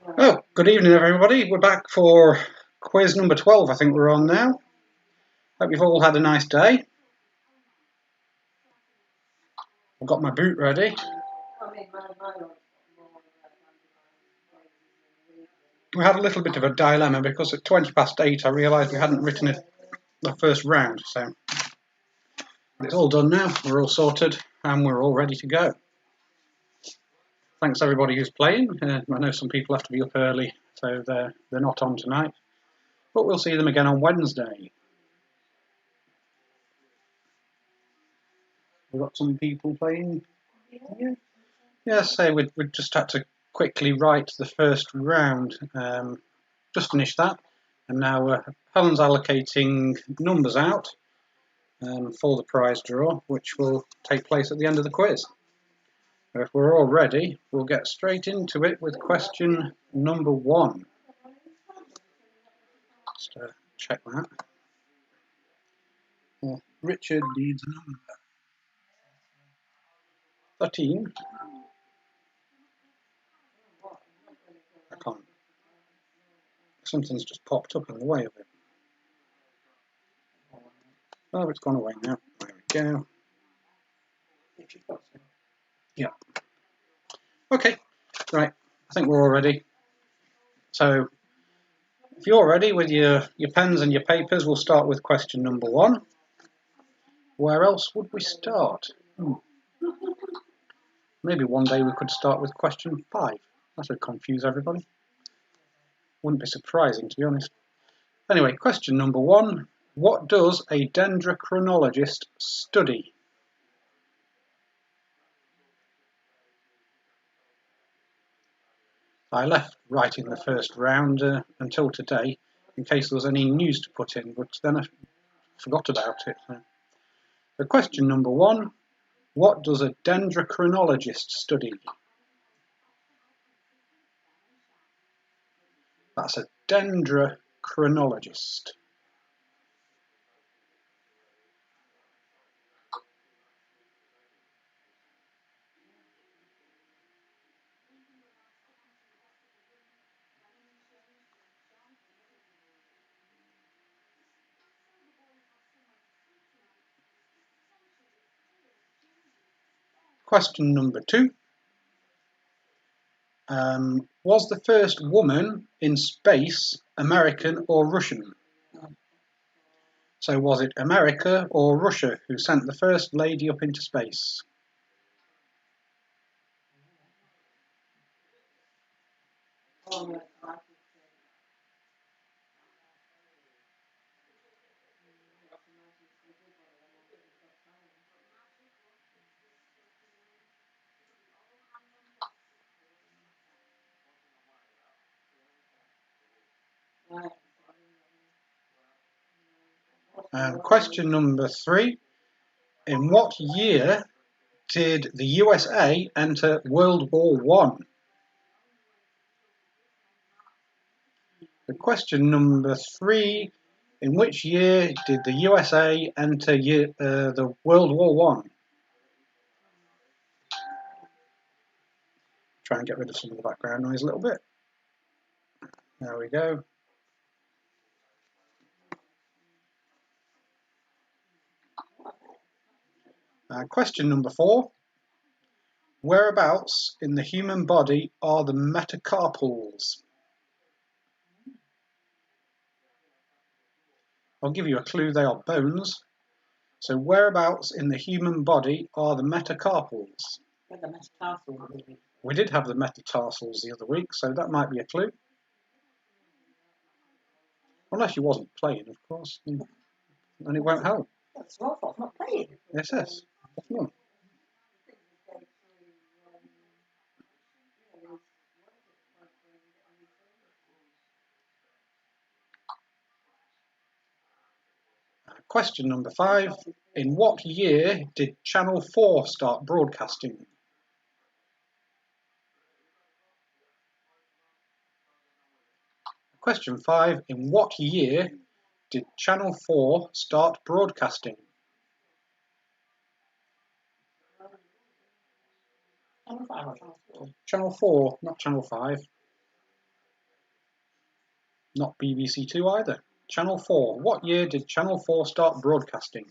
Oh, good evening, everybody. We're back for quiz number 12, I think we're on now. Hope you've all had a nice day. I've got my boot ready. We had a little bit of a dilemma because at 20 past 8 I realised we hadn't written it the first round, so it's all done now. We're all sorted and we're all ready to go. Thanks everybody who's playing. I know some people have to be up early, so they're not on tonight, but we'll see them again on Wednesday. We've got some people playing. Yeah, so we just had to quickly write the first round. Just finished that, and now Helen's allocating numbers out for the prize draw, which will take place at the end of the quiz. If we're all ready, we'll get straight into it with question number 1. Just check that. Richard needs a number. 13. I can't. Something's just popped up in the way of it. Oh, it's gone away now. There we go. Yeah. Okay. Right. I think we're all ready. So, if you're ready with your pens and your papers, we'll start with question number 1. Where else would we start? Maybe one day we could start with question 5. That would confuse everybody. Wouldn't be surprising, to be honest. Anyway, question number 1. What does a dendrochronologist study? I left writing the first round until today, in case there was any news to put in, but then I forgot about it. So question number 1. What does a dendrochronologist study? That's a dendrochronologist. Question number 2. Was the first woman in space American or Russian? So was it America or Russia who sent the first lady up into space? Question number 3. In what year did the USA enter World War One? Question number 3. In which year did the USA enter the World War One? Try and get rid of some of the background noise a little bit. There we go. Question number 4. Whereabouts in the human body are the metacarpals? I'll give you a clue, they are bones. So whereabouts in the human body are the metacarpals? We did have the metatarsals the other week, so that might be a clue. Unless you wasn't playing, of course, then it won't help. That's your fault, not playing. Yes, definitely. Question number 5. In what year did Channel 4 start broadcasting? Question 5. In what year did Channel 4 start broadcasting? Channel 4, not Channel 5. Not BBC Two either. Channel 4. What year did Channel 4 start broadcasting?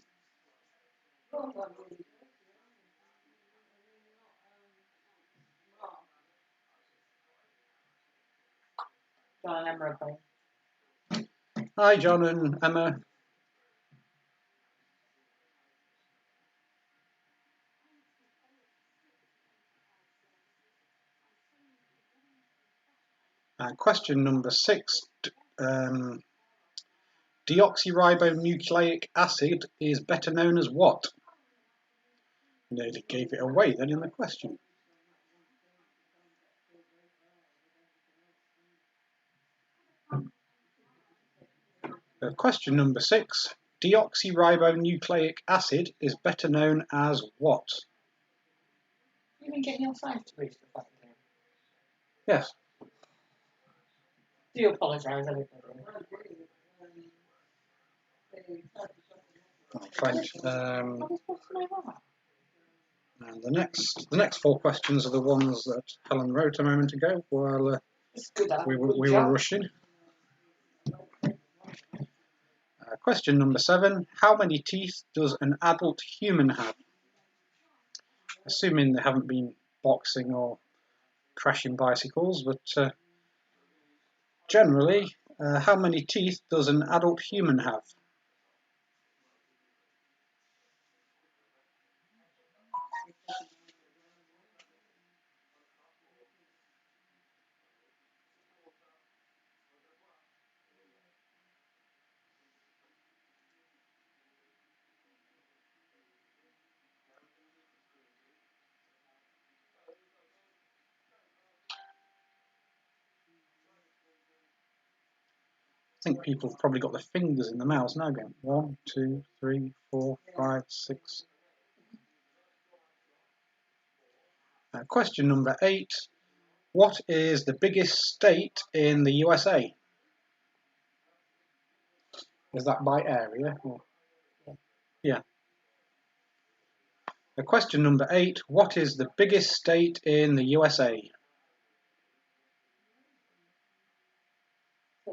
John and Emma are playing. Hi, John and Emma. Question number 6. Deoxyribonucleic acid is better known as what? Nearly gave it away then in the question. Question number 6. Deoxyribonucleic acid is better known as what? You've been getting your science degree stuff back again. Yes. Do apologise, everybody. And the next 4 questions are the ones that Helen wrote a moment ago while we were rushing. Question number 7. How many teeth does an adult human have? Assuming they haven't been boxing or crashing bicycles, but generally, how many teeth does an adult human have? I think people have probably got their fingers in the mouths now going 1, 2, 3, 4, 5, 6. Question number 8. What is the biggest state in the USA? Is that by area? Or... Yeah. Question number 8. What is the biggest state in the USA?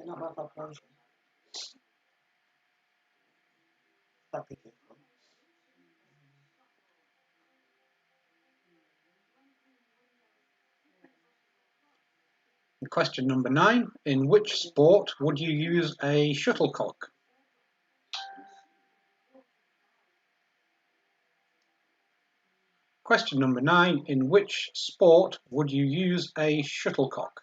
Not my population. Question number 9. In which sport would you use a shuttlecock? Question number 9. In which sport would you use a shuttlecock?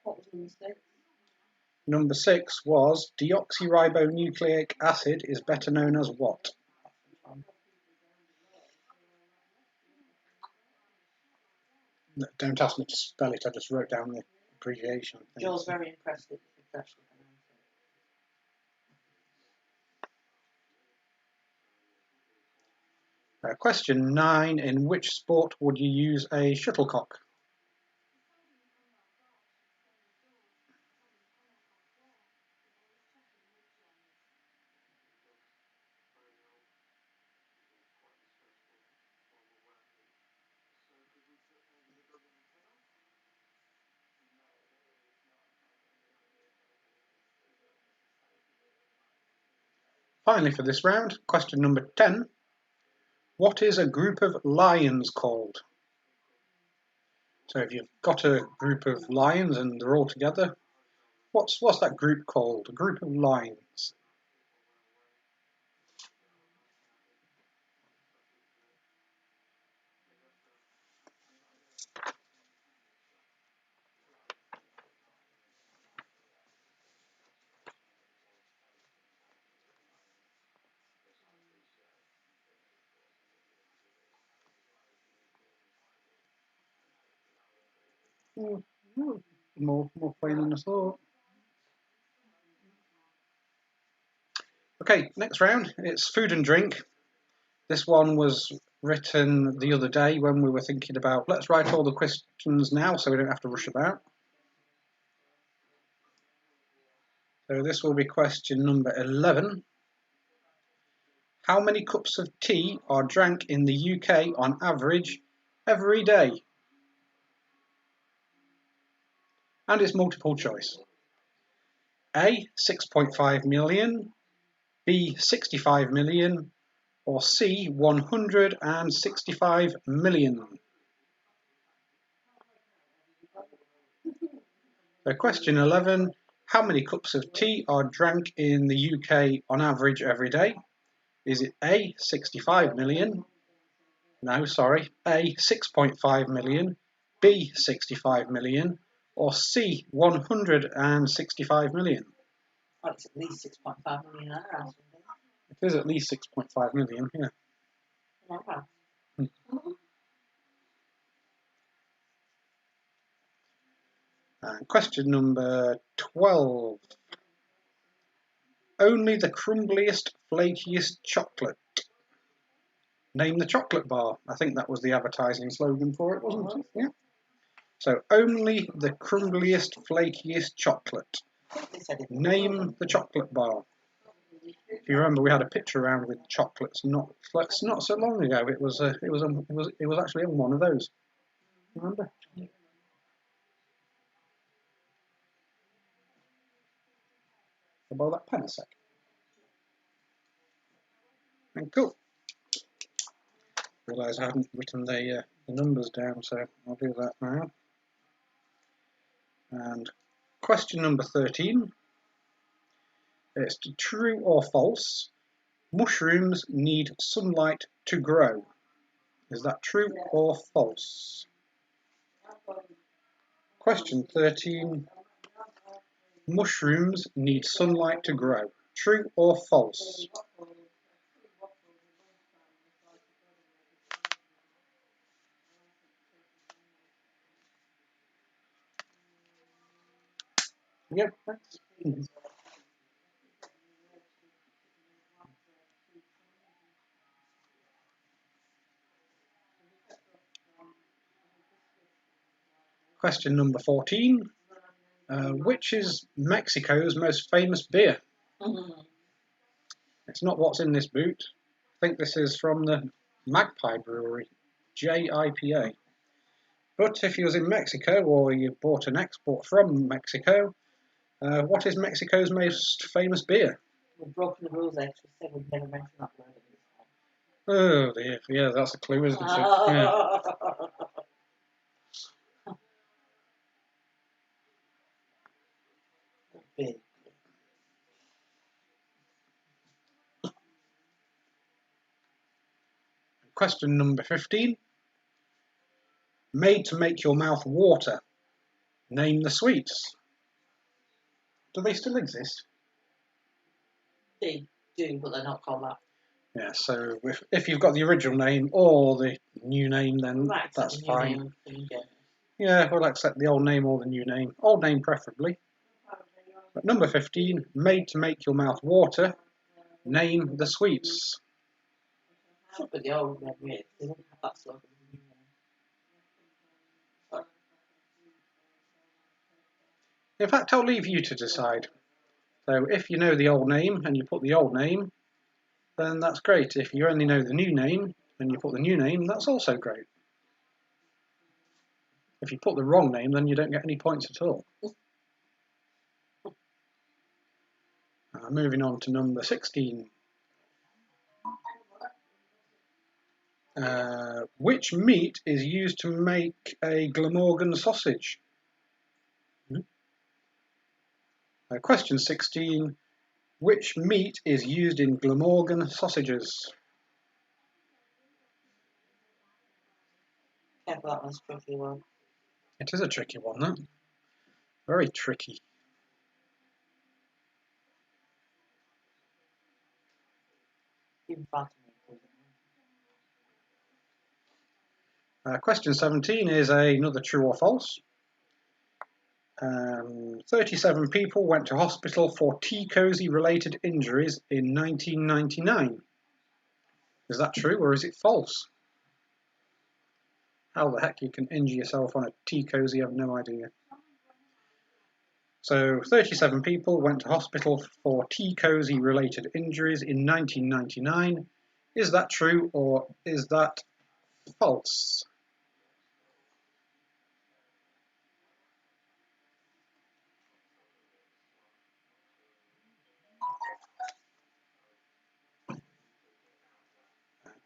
What was number 6? Number 6 was deoxyribonucleic acid is better known as what? Don't ask me to spell it, I just wrote down the abbreviation. Joel's very impressed that you could actually pronounce it. Question 9. In which sport would you use a shuttlecock? Finally for this round, question number 10. What is a group of lions called? So if you've got a group of lions and they're all together, what's that group called? A group of lions. More plain than I thought. Okay, next round, it's food and drink. This one was written the other day when we were thinking about, let's write all the questions now so we don't have to rush about. So this will be question number 11. How many cups of tea are drank in the UK on average every day? And it's multiple choice. A, 6.5 million, B, 65 million, or C, 165 million. So question 11, how many cups of tea are drank in the UK on average every day? Is it A, 65 million? No, sorry. A, 6.5 million, B, 65 million, or C, 165 million? Well, it's at least 6.5 million hours. It is at least 6.5 million, yeah. And question number 12. Only the crumbliest, flakiest chocolate. Name the chocolate bar. I think that was the advertising slogan for it, wasn't it? Yeah. So, only the crumbliest, flakiest chocolate. Name the chocolate bar. If you remember, we had a picture around with chocolates not so long ago. It was actually on one of those. Remember? I'll borrow that pen a sec. And cool. Realise I haven't written the numbers down, so I'll do that now. And question number 13. It's true or false. Mushrooms need sunlight to grow. Is that true or false? Question 13. Mushrooms need sunlight to grow. True or false? Yep, thanks. Question number 14. Which is Mexico's most famous beer? It's not what's in this boot. I think this is from the Magpie Brewery, JIPA. But if you was in Mexico or you bought an export from Mexico, what is Mexico's most famous beer? We've broken the rules, actually. Said we'd never mention that word. Oh dear, yeah, that's a clue, isn't it? Yeah. Big. Question number 15. Made to make your mouth water. Name the sweets. Do they still exist? They do, but they're not called that. Yeah, so if you've got the original name or the new name, then Right, that's the fine. Name, yeah, we'll accept the old name or the new name. Old name preferably. But number 15, made to make your mouth water. Name the sweets. Should be the old name. They don't have that slogan. In fact, I'll leave you to decide. So if you know the old name and you put the old name, then that's great. If you only know the new name and you put the new name, that's also great. If you put the wrong name, then you don't get any points at all. Moving on to number 16. Which meat is used to make a Glamorgan sausage? Question 16. Which meat is used in Glamorgan sausages? Yeah, that one's a tricky one. It is a tricky one, though. Very tricky. Question 17 is another true or false. 37 people went to hospital for tea cosy related injuries in 1999. Is that true or is it false? How the heck you can injure yourself on a tea cosy, I have no idea. So 37 people went to hospital for tea cosy related injuries in 1999. Is that true or is that false?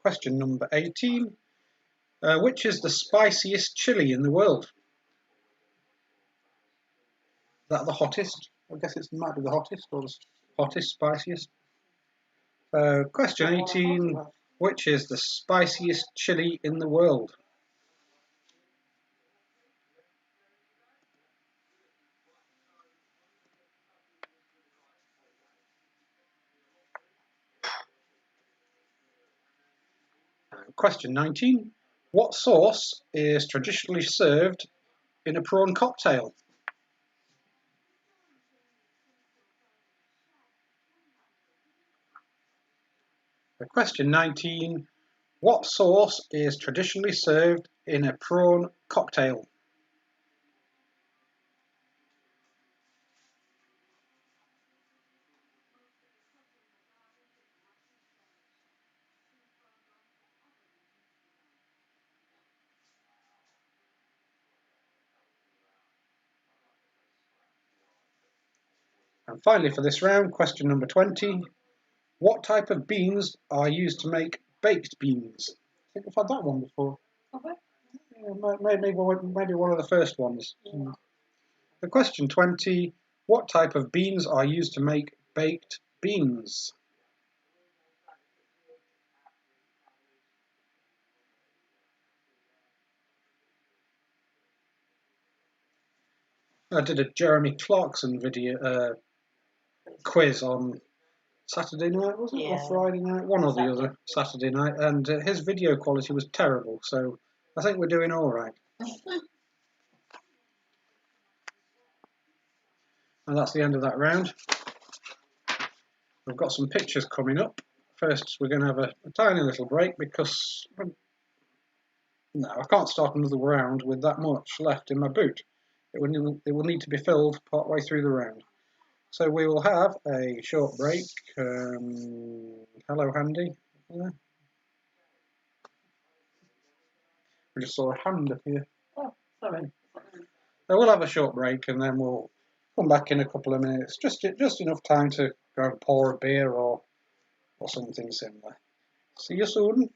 Question number 18. Which is the spiciest chili in the world? Is that the hottest? I guess it might be the hottest or the hottest, spiciest. Question 18. Which is the spiciest chili in the world? Question 19. What sauce is traditionally served in a prawn cocktail? Question 19. What sauce is traditionally served in a prawn cocktail? And finally for this round, question number 20. What type of beans are used to make baked beans? I think I've had that one before. Okay. Yeah, maybe one of the first ones. Yeah. The question 20. What type of beans are used to make baked beans? I did a Jeremy Clarkson video quiz on Saturday night, was it? Yeah. Or Friday night? One or the other. Saturday night. And his video quality was terrible, so I think we're doing all right. And that's the end of that round. We've got some pictures coming up. First, we're going to have a tiny little break because no, I can't start another round with that much left in my boot. It will need to be filled part way through the round. So we will have a short break. Hello, Handy. Yeah. We just saw a hand up here. Oh, sorry. So we'll have a short break and then we'll come back in a couple of minutes. Just enough time to go and pour a beer or something similar. See you soon.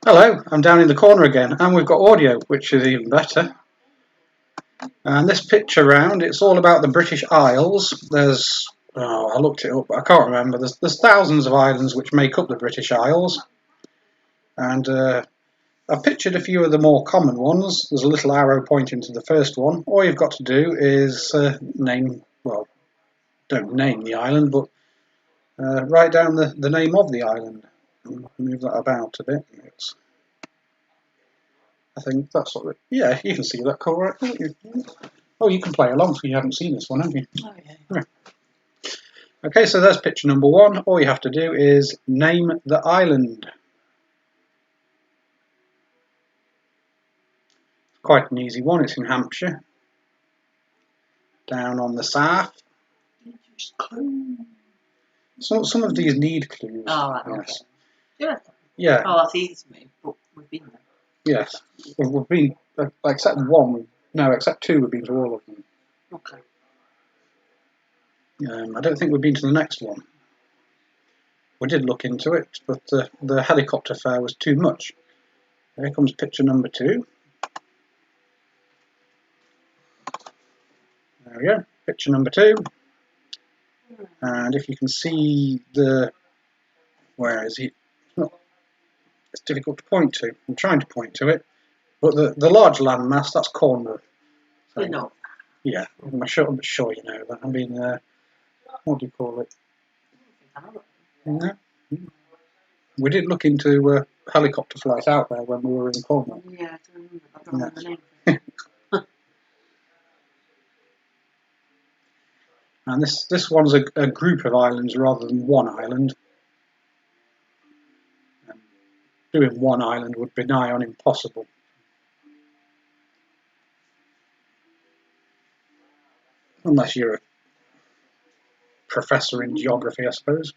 Hello, I'm down in the corner again, and we've got audio, which is even better. And this picture round, it's all about the British Isles. There's, I looked it up, but I can't remember. There's thousands of islands which make up the British Isles. And I've pictured a few of the more common ones. There's a little arrow pointing to the first one. All you've got to do is don't name the island, but write down the name of the island. Move that about a bit. I think that's sort of, yeah, you can see that correctly. Oh, you can play along, so you haven't seen this one, have you? Oh, yeah. Okay, so there's picture number one. All you have to do is name the island. Quite an easy one. It's in Hampshire, down on the south. So some of these need clues. Oh, right, yes. Okay. Yeah. Oh, that's easy to me, but we've been there. Yes. We've been, except one. No, except two. We've been to all of them. Okay. I don't think we've been to the next one. We did look into it, but the helicopter fare was too much. Here comes picture number two. There we go, picture number two. And if you can see where is it? It's difficult to point to. I'm trying to point to it, but the large landmass, that's Cornwall. So, We know. yeah, I'm sure you know that. I mean, what do you call it? No. We did look into helicopter flight out there when we were in Cornwall. Yeah, I don't remember the name. And this one's a group of islands rather than one island. Doing one island would be nigh on impossible. Unless you're a professor in geography, I suppose.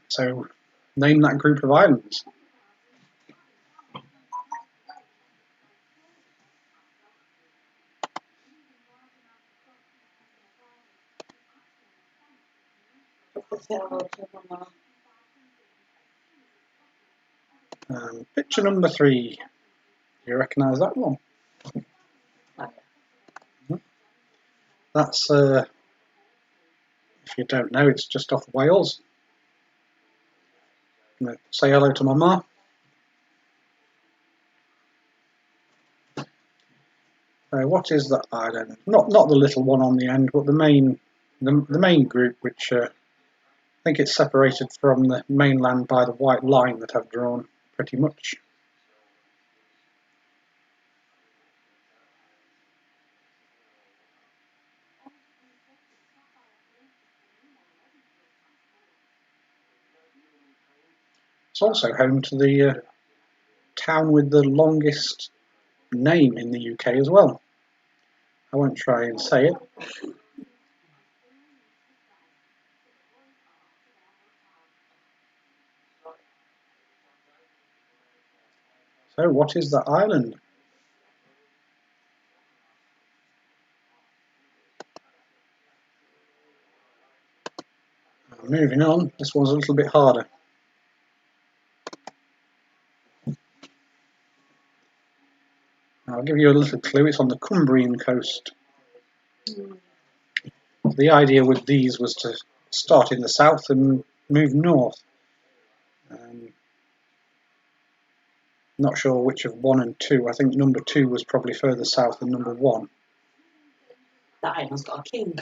So, name that group of islands. Picture number three. Do you recognise that one? That's, if you don't know, it's just off Wales. Say hello to Mama. What is that island? Not the little one on the end, but the main group, which I think it's separated from the mainland by the white line that I've drawn, pretty much. It's also home to the town with the longest name in the UK as well. I won't try and say it. So, what is the island? Moving on, this one's a little bit harder. I'll give you a little clue. It's on the Cumbrian coast. The idea with these was to start in the south and move north. Not sure which of one and two. I think number two was probably further south than number one. That island's got a king.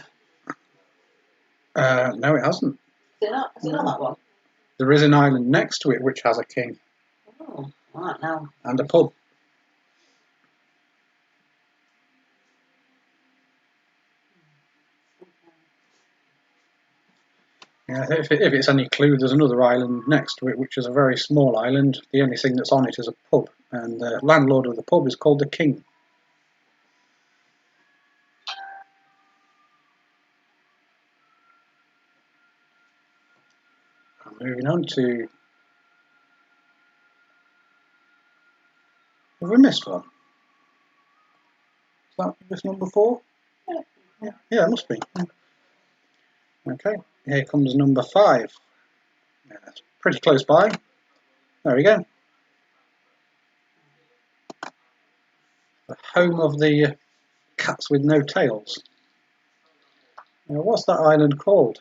No, it hasn't. Is it not? Is it not that one? There is an island next to it which has a king. Oh, right now. And a pub. Yeah, if it's any clue, there's another island next to it, which is a very small island. The only thing that's on it is a pub, and the landlord of the pub is called the King. Moving on to... Have we missed one? Is that this number 4? Yeah, it must be. Okay, here comes number 5. Yeah, that's pretty close by. There we go. The home of the cats with no tails. Now, what's that island called?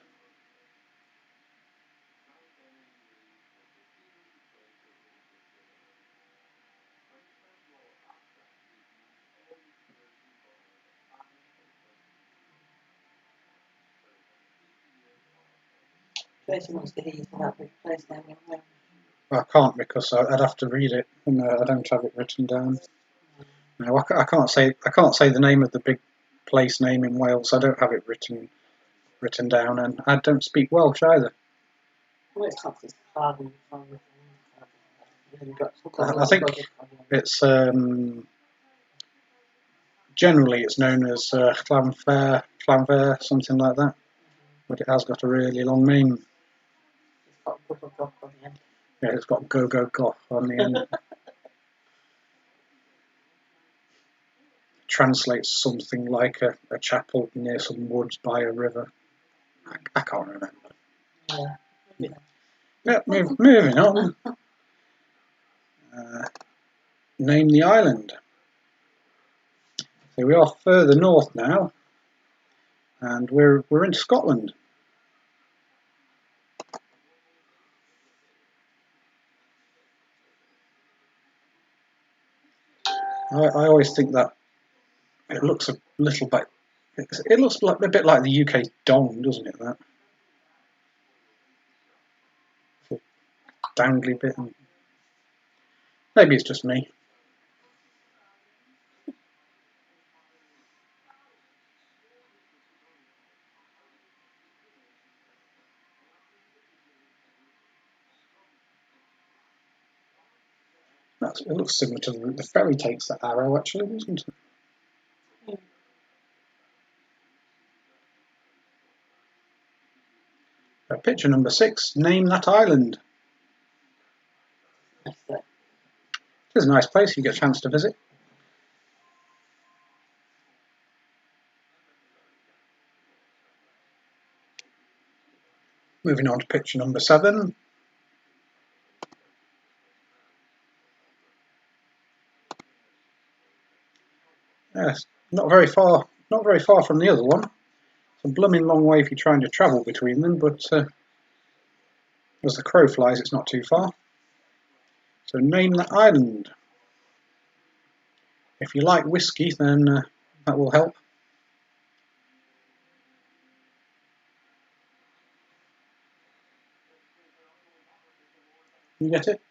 Tracy wants to hear you come up with a place name in Wales. I can't because I'd have to read it, and I don't have it written down. No, I can't say the name of the big place name in Wales. I don't have it written down, and I don't speak Welsh either. Well, it's classed as Cardiff. I think it's generally it's known as Llanfair, something like that, but it has got a really long name. It's got a double drop on the end. Yeah, it's got go goff on the end. Translates something like a chapel near some woods by a river. I can't remember. Yeah, moving on. Name the island. So we are further north now, and we're in Scotland. I always think that it looks a little bit. It looks like a bit like the UK Dong, doesn't it? That dangly bit. Maybe it's just me. It looks similar to the ferry takes that arrow, actually, doesn't it? Picture number 6. Name that island. It is a nice place you get a chance to visit. Moving on to picture number 7. Yes, not very far from the other one. It's a blooming long way if you're trying to travel between them, but as the crow flies, it's not too far. So name that island. If you like whiskey, then that will help. You get it?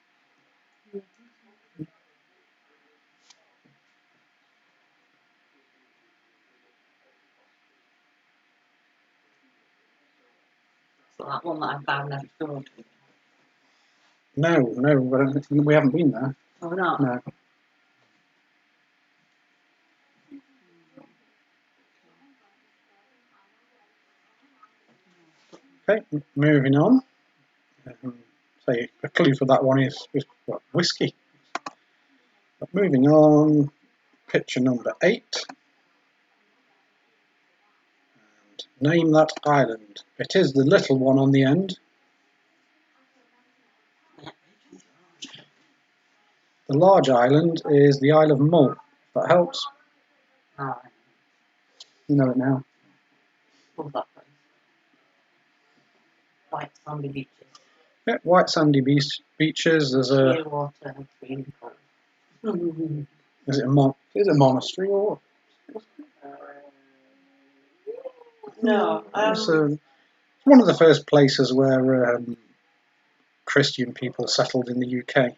So that one that I found next door to. No, we haven't been there. Oh, no? No. Okay, moving on. Say a clue for that one is what, whiskey. But moving on, picture number 8. And name that island. It is the little one on the end. The large island is the Isle of Mull. If that helps. Oh, You know it now. love that place. White sandy beaches. Yeah, white sandy beaches. There's a. Clear water and green coal. Is it a monastery or? No. It's one of the first places where Christian people settled in the UK.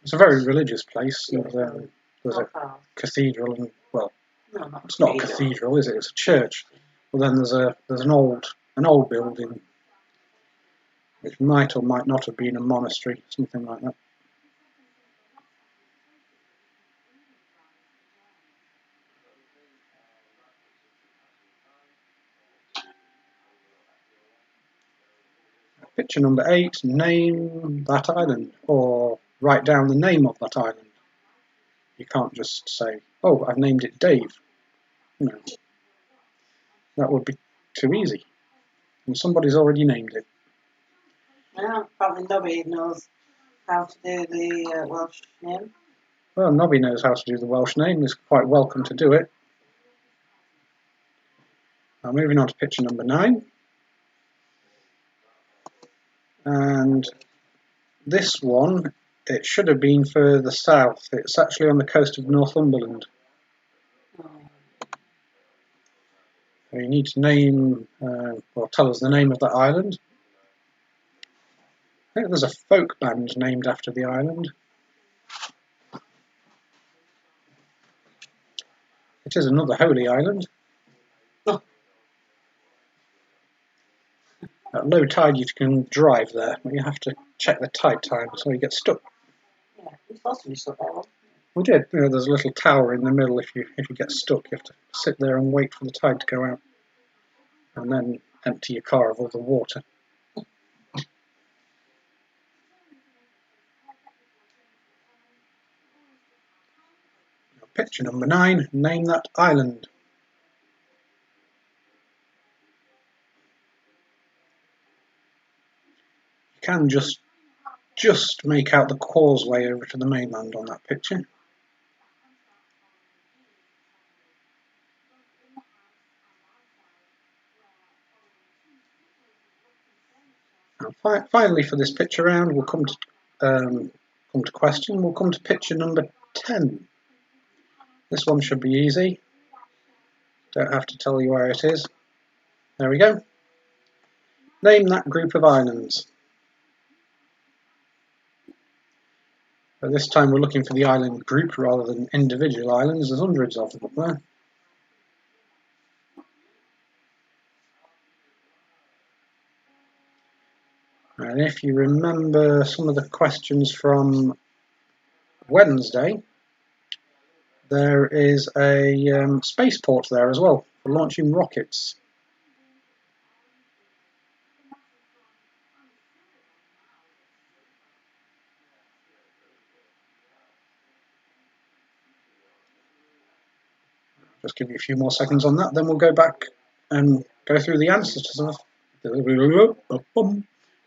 It's a very religious place. There's a cathedral, and well, No, it's not a cathedral, is it? It's a church. Well, then there's an old building, which might or might not have been a monastery, something like that. Picture number 8. Name that island, or write down the name of that island. You can't just say, "Oh, I've named it Dave." No. That would be too easy. And somebody's already named it. Well, probably nobody knows how to do the Welsh name. Well, Nobby knows how to do the Welsh name. He's quite welcome to do it. Now moving on to picture number 9. And this one, it should have been further south. It's actually on the coast of Northumberland. Oh. So you need to name, or tell us the name of that island. I think there's a folk band named after the island. It is another holy island. Oh. At low tide you can drive there, but you have to check the tide time so you get stuck. Yeah, it's supposed to be stuck there. We did. You know, there's a little tower in the middle. If you get stuck, you have to sit there and wait for the tide to go out, and then empty your car of all the water. Picture number 9. Name that island. You can just make out the causeway over to the mainland on that picture. And finally, for this picture round, we'll come to question. We'll come to picture number 10. This one should be easy. Don't have to tell you where it is. There we go. Name that group of islands. But this time we're looking for the island group rather than individual islands. There's hundreds of them up there. And if you remember some of the questions from Wednesday, there is a spaceport there as well for launching rockets. Just give you a few more seconds on that, then we'll go back and go through the answers to some.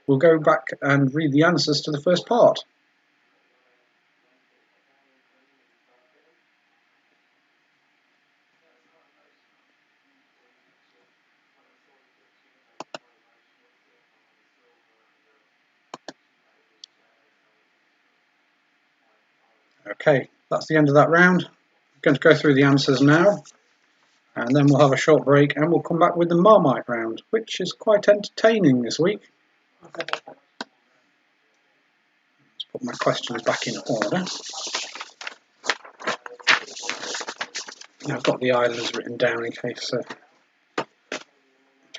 We'll go back and read the answers to the first part. Okay, that's the end of that round. I'm going to go through the answers now, and then we'll have a short break and we'll come back with the Marmite round, which is quite entertaining this week. Let's put my questions back in order. I've got the islands written down in case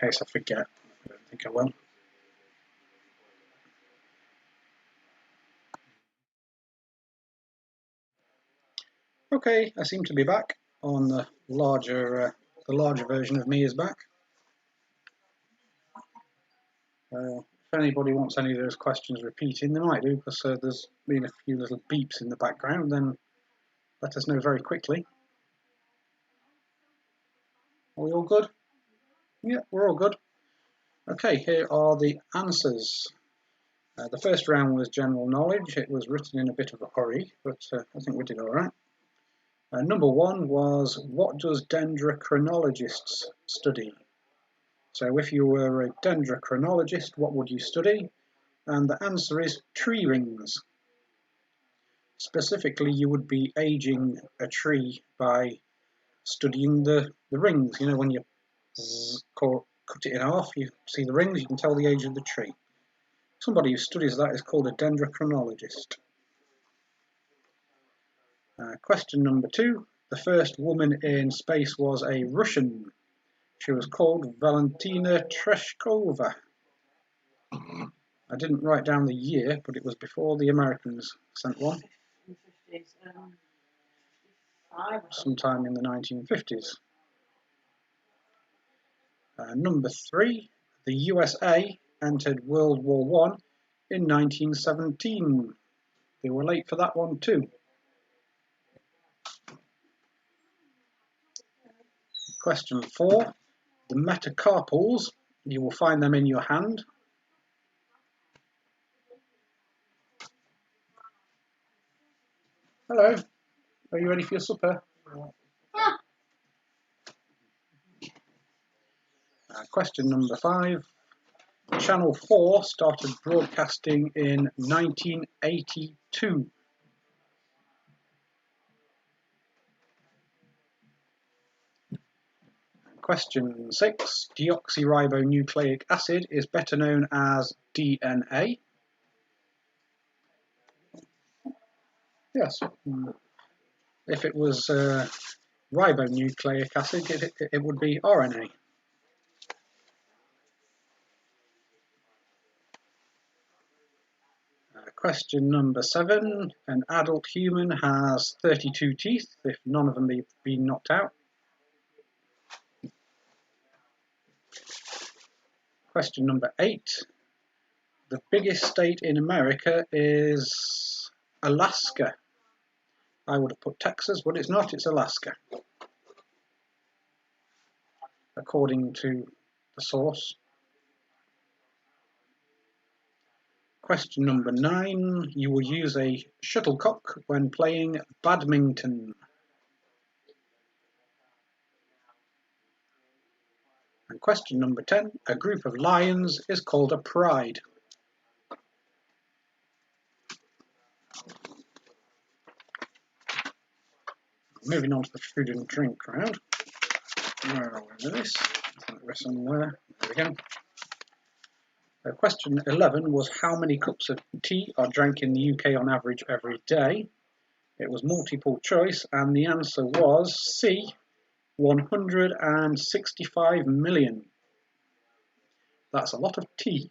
I forget. I don't think I will. Okay, I seem to be back on the larger version of me is back. If anybody wants any of those questions repeating, they might do, because there's been a few little beeps in the background. Then let us know very quickly. Are we all good? Yeah, we're all good. Okay, here are the answers. The first round was general knowledge. It was written in a bit of a hurry, but I think we did all right. Number 1 was, what does dendrochronologists study? So if you were a dendrochronologist, what would you study? And the answer is tree rings. Specifically, you would be aging a tree by studying the rings. You know, when you cut it in half, you see the rings, you can tell the age of the tree. Somebody who studies that is called a dendrochronologist. Question number 2. The first woman in space was a Russian. She was called Valentina Tereshkova. I didn't write down the year, but it was before the Americans sent one. Sometime in the 1950s. Number 3. The USA entered World War I in 1917. They were late for that one too. Question 4. the metacarpals, you will find them in your hand. Hello, are you ready for your supper? Question number 5. Channel 4 started broadcasting in 1982. Question 6. Deoxyribonucleic acid is better known as DNA. Yes. If it was ribonucleic acid, it would be RNA. Question number 7. An adult human has 32 teeth, if none of them have been knocked out. Question number 8. The biggest state in America is Alaska. I would have put Texas, but it's not, it's Alaska, according to the source. Question number 9. You will use a shuttlecock when playing badminton. And question number 10. A group of lions is called a pride. Moving on to the food and drink round. Where are we with this? I think we're somewhere. There we go. Question 11 was how many cups of tea are drank in the UK on average every day? It was multiple choice and the answer was C, 165 million. That's a lot of tea.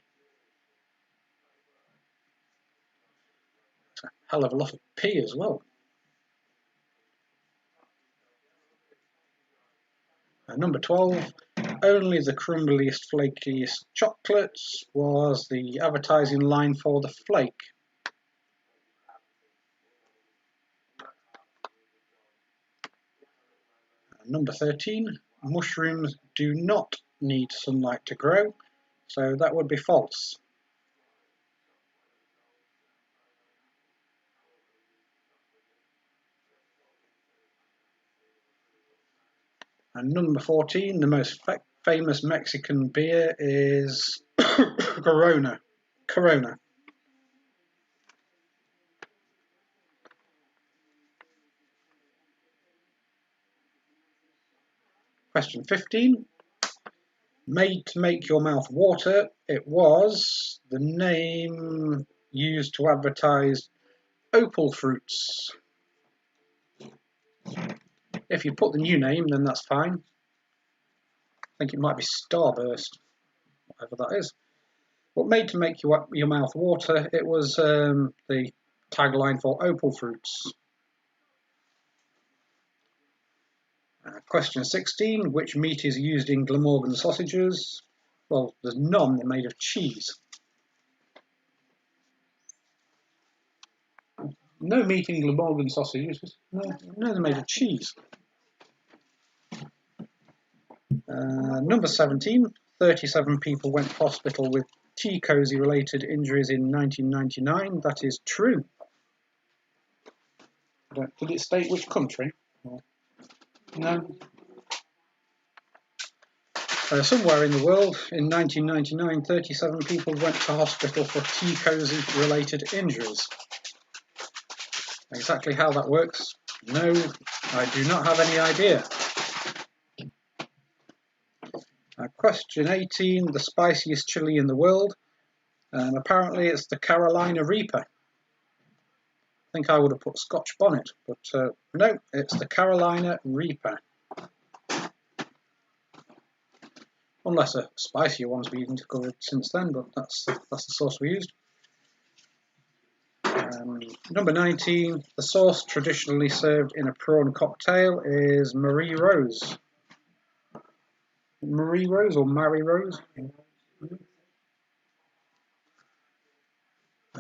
It's a hell of a lot of pee as well. Number 12, only the crumbliest, flakiest chocolates was the advertising line for the flake. Number 13, mushrooms do not need sunlight to grow, so that would be false. And number 14, the most famous Mexican beer is Corona. Question 15. Made to make your mouth water. It was the name used to advertise opal fruits. If you put the new name, then that's fine. I think it might be Starburst, whatever that is. But made to make your mouth water, it was the tagline for opal fruits. Question 16, which meat is used in Glamorgan sausages? Well, there's none, they're made of cheese. No meat in Glamorgan sausages, no, they're made of cheese. Number 17, 37 people went to hospital with tea cosy related injuries in 1999. That is true. Did it state which country? No. Somewhere in the world, in 1999, 37 people went to hospital for tea cosy related injuries. Exactly how that works? No, I do not have any idea. Question 18, the spiciest chili in the world. Apparently it's the Carolina Reaper. I think I would have put Scotch bonnet, but no, it's the Carolina Reaper. Unless a spicier one's been discovered since then, but that's the sauce we used. Number 19, the sauce traditionally served in a prawn cocktail is Marie Rose. Marie Rose or Mary Rose?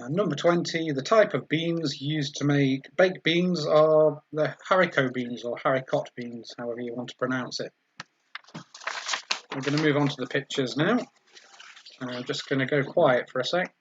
Number 20, the type of beans used to make baked beans are the haricot beans or haricot beans, however you want to pronounce it. we're going to move on to the pictures now. I'm just going to go quiet for a sec.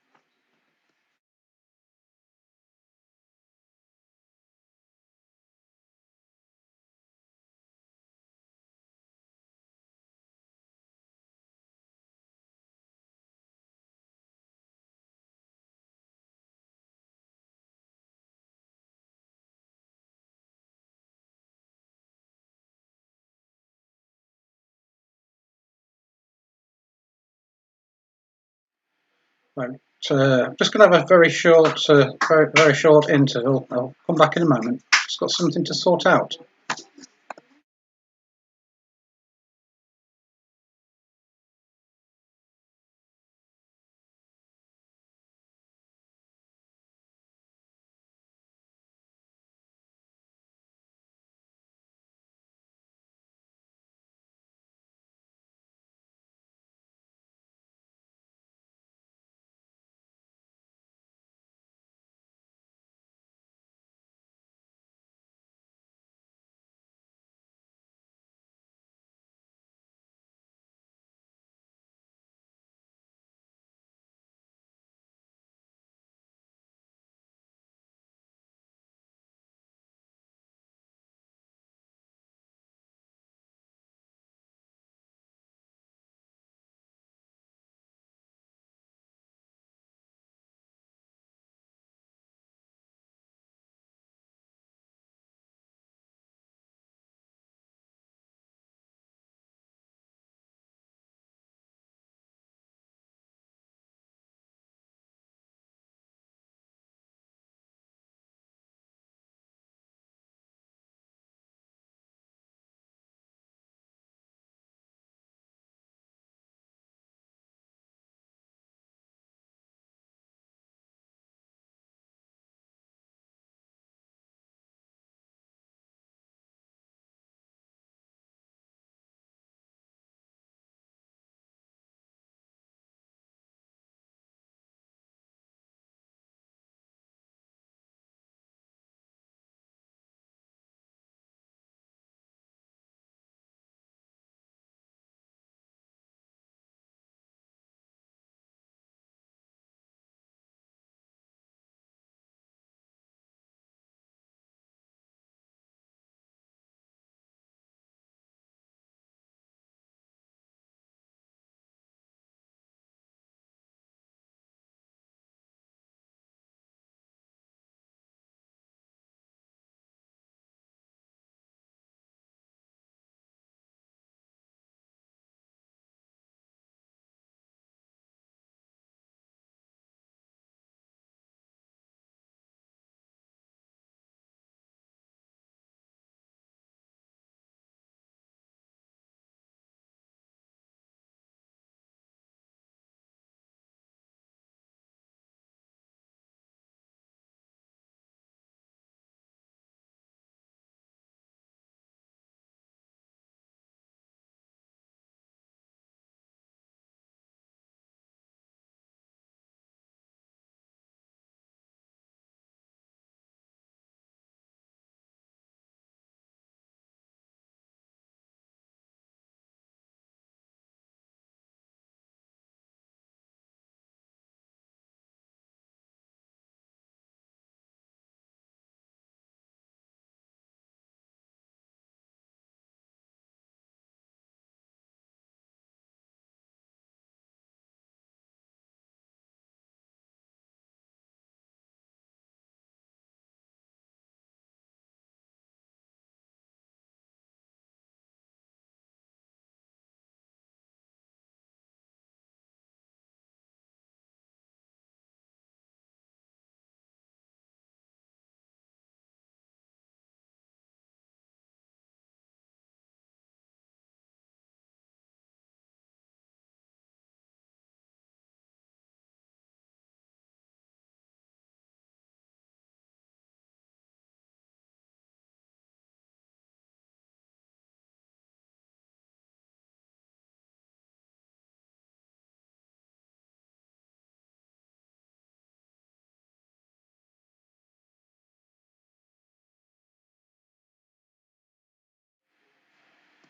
Right, just going to have a very short interval. I'll come back in a moment. Just got something to sort out.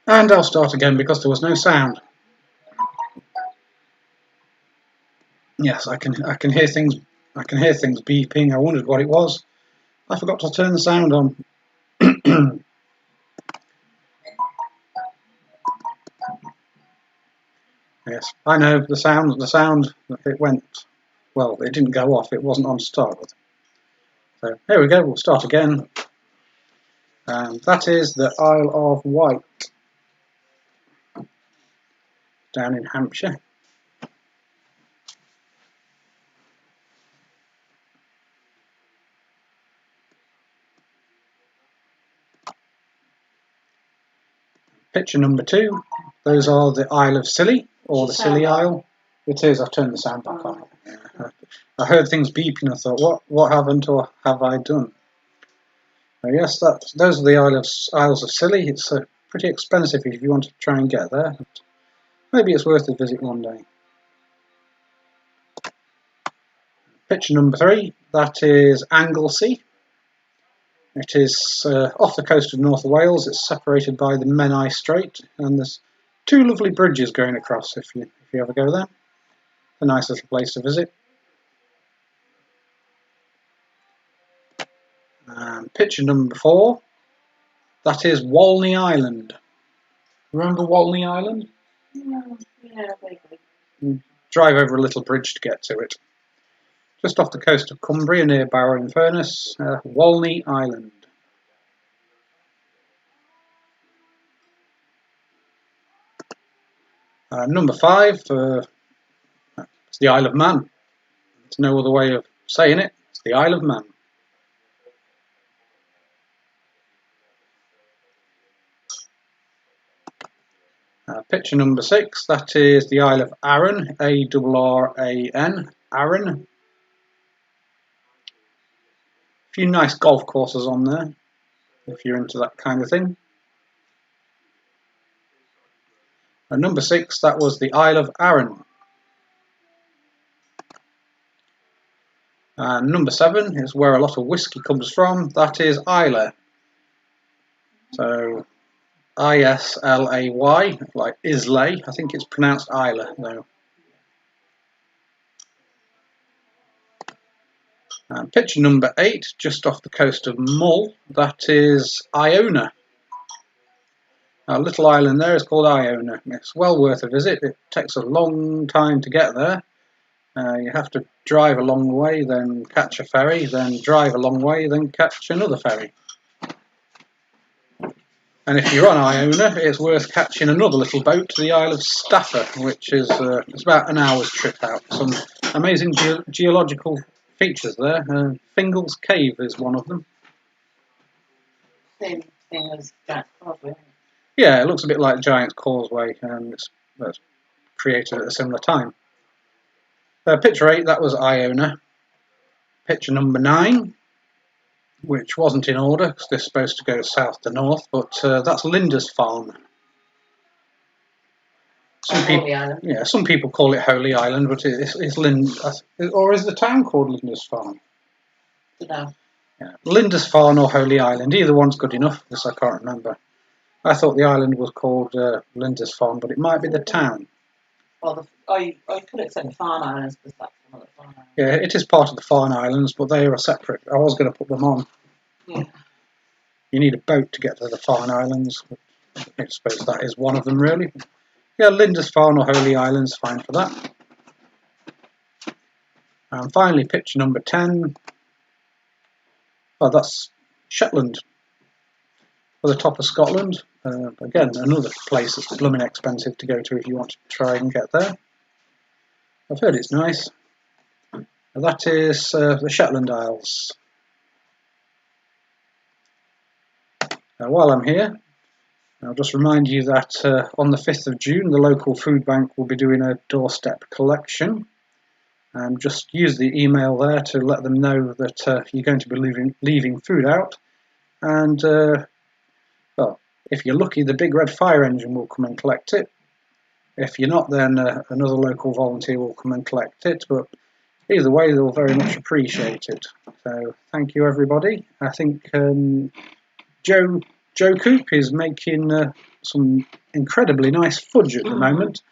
And I'll start again because there was no sound. Yes, I can hear things. I can hear things beeping. I wondered what it was. I forgot to turn the sound on. Yes, I know the sound. The sound. It went. Well, it didn't go off. It wasn't on to start with. So here we go. We'll start again. That is the Isle of Wight, down in Hampshire. Picture number 2. Those are the Isle of Scilly, or the Scilly Isle. It is. I've turned the sound back on. Yeah. I heard things beeping. I thought, what haven't or have I done? Yes, those are the Isles of Scilly. It's pretty expensive if you want to try and get there. Maybe it's worth a visit one day. Picture number 3. That is Anglesey. It is off the coast of North Wales. It's separated by the Menai Strait, and there's 2 lovely bridges going across if you ever go there. A nice little place to visit. Picture number 4. That is Walney Island. Remember Walney Island? Yeah, vaguely. Drive over a little bridge to get to it. Just off the coast of Cumbria near Barrow-in-Furness, Walney Island. Number 5, it's the Isle of Man. There's no other way of saying it. It's the Isle of Man. Picture number 6, that is the Isle of Arran, A-R-R-A-N, Arran. A few nice golf courses on there, if you're into that kind of thing. Number 6, that was the Isle of Arran. Number 7 is where a lot of whiskey comes from. That is Islay. So I-S-L-A-Y, like Islay. I think it's pronounced Islay though. Picture number 8, just off the coast of Mull. That is Iona. A little island there is called Iona. It's well worth a visit. It takes a long time to get there. You have to drive a long way, then catch a ferry, then drive a long way, then catch another ferry. And if you're on Iona, it's worth catching another little boat to the Isle of Stafford, which is it's about an hour's trip out. Some amazing geological features there. Fingal's Cave is one of them. Same thing as Jack Causeway. Yeah, it looks a bit like Giant's Causeway, and it's created at a similar time. Picture 8, that was Iona. Picture number 9, which wasn't in order because they're supposed to go south to north, but that's Lindisfarne. Some people call it Holy Island, but it's or is the town called Lindisfarne? No. Yeah. Lindisfarne or Holy Island, either one's good enough because I can't remember. I thought the island was called Lindisfarne, but it might be the town. Well, I could accept the Farne Islands because that's one of the Farne Islands. Yeah, it is part of the Farne Islands, but they are separate. I was going to put them on. Yeah. You need a boat to get to the Farne Islands. I suppose that is one of them, really. Yeah, Lindisfarne or Holy Islands, fine for that. And finally, picture number 10. Oh, that's Shetland, at the top of Scotland. Again, another place that's blooming expensive to go to if you want to try and get there. I've heard it's nice. That is the Shetland Isles. While I'm here, I'll just remind you that on the 5th of June, the local food bank will be doing a doorstep collection. Just use the email there to let them know that you're going to be leaving food out. And, well, if you're lucky, the big red fire engine will come and collect it. If you're not, then another local volunteer will come and collect it. But either way, they'll very much appreciate it. So thank you, everybody. I think Joe Joe Coop is making some incredibly nice fudge at the moment.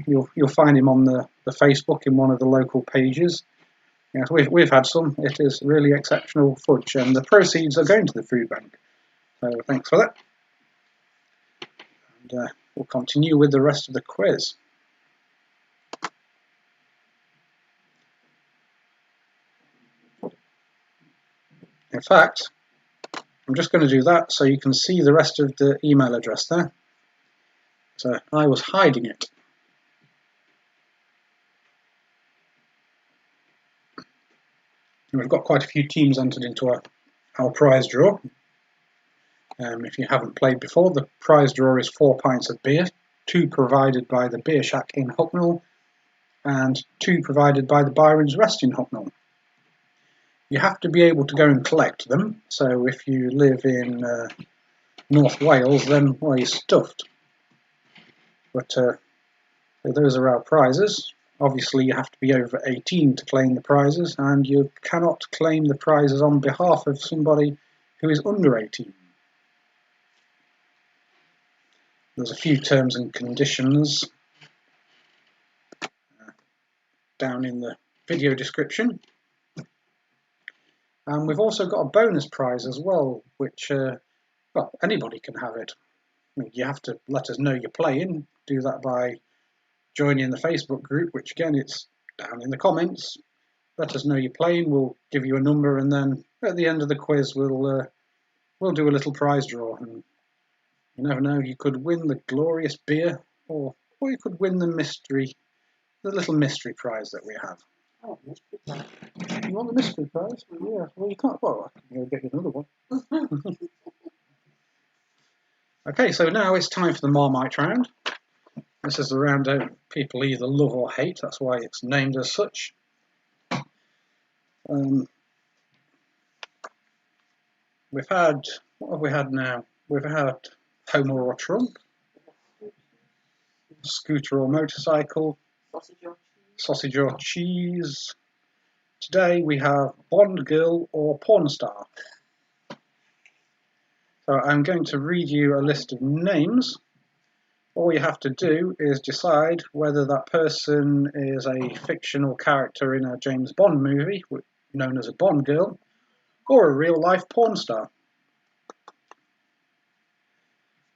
You'll find him on the Facebook in one of the local pages. Yes, we've had some. It is really exceptional fudge, and the proceeds are going to the food bank. So thanks for that. And we'll continue with the rest of the quiz. In fact, I'm just going to do that so you can see the rest of the email address there. So I was hiding it. And we've got quite a few teams entered into our prize draw. If you haven't played before, the prize draw is 4 pints of beer, 2 provided by the Beer Shack in Hucknall and 2 provided by the Byron's Rest in Hucknall. You have to be able to go and collect them, so if you live in North Wales, then, well, you're stuffed. But so those are our prizes. Obviously, you have to be over 18 to claim the prizes, and you cannot claim the prizes on behalf of somebody who is under 18. There's a few terms and conditions down in the video description. And we've also got a bonus prize as well, which, well, anybody can have it. I mean, you have to let us know you're playing. Do that by joining the Facebook group, which again, it's down in the comments. Let us know you're playing. We'll give you a number, and then at the end of the quiz, we'll do a little prize draw. And you never know, you could win the glorious beer, or you could win the little mystery prize that we have. Oh, mystery prize. You want the mystery prize? Yeah. Well, you can't. Well, I can go get you another one. Okay, so now it's time for the Marmite round. This is the round that people either love or hate. That's why it's named as such. We've had, what have we had now? We've had Homer or Trump, scooter or motorcycle, sausage or cheese. Today we have Bond girl or porn star. So I'm going to read you a list of names. All you have to do is decide whether that person is a fictional character in a James Bond movie, known as a Bond girl, or a real-life porn star.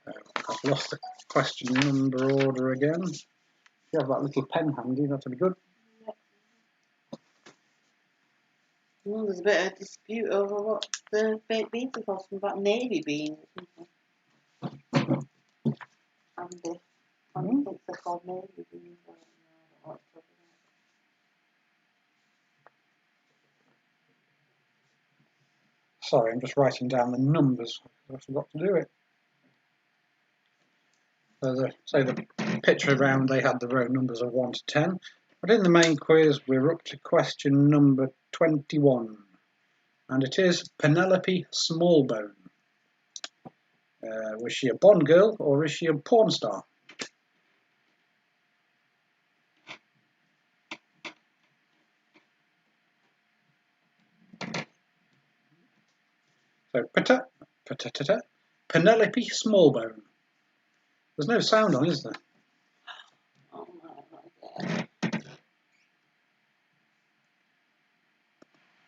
I've lost the question number order again. If you have that little pen handy, that'd be good. Well, there's a bit of dispute over what the baked beans are called, something about navy beans or something. Andy thinks they're called navy beans. I don't know what it's Sorry, I'm just writing down the numbers. I forgot to do it. So the picture round, they had the row numbers of 1 to 10. But in the main quiz, we're up to question number 21. And it is Penelope Smallbone. Was she a Bond girl or is she a porn star? So Penelope Smallbone. There's no sound on, is there? Oh, no.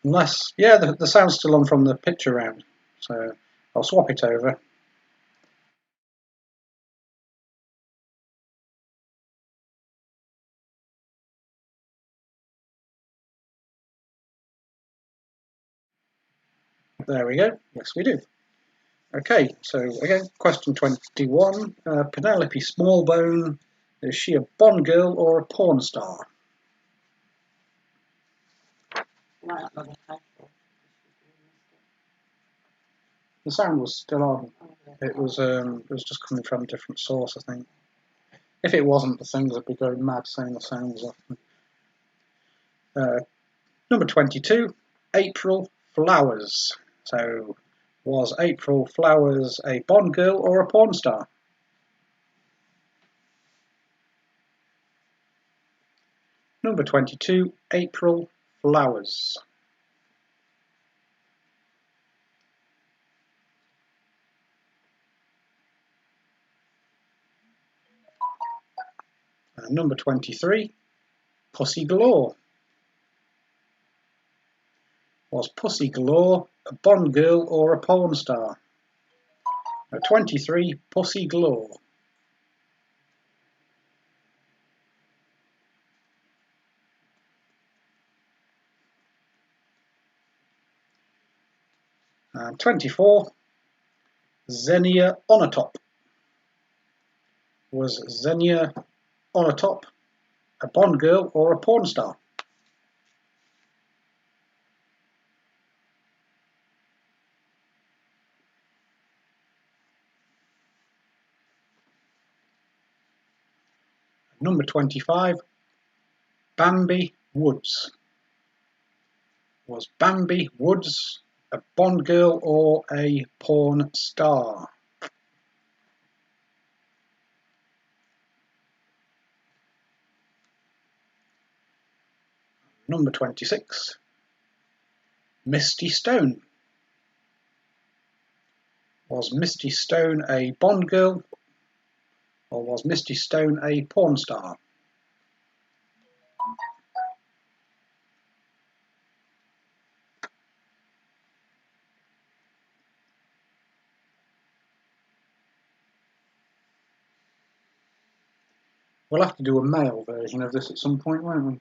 Unless, yeah, the sound's still on from the picture round. So I'll swap it over. There we go. Yes, we do. Okay, so again, question 21. Penelope Smallbone, is she a Bond girl or a porn star? The sound was still on. It was just coming from a different source, I think. If it wasn't, the things would be going mad saying the sound was off. Number 22, April Flowers. So, was April Flowers a Bond girl or a porn star? Number 22, April Flowers. Number 23, Pussy Galore. Was Pussy Galore a Bond girl or a porn star? 23, Pussy Galore. And 24, Xenia Onatop. Was Xenia Onatop a Bond girl or a porn star? Number 25, Bambi Woods. Was Bambi Woods a Bond girl or a porn star? Number 26, Misty Stone. Was Misty Stone a Bond girl or was Misty Stone a porn star? We'll have to do a male version of this at some point, won't we?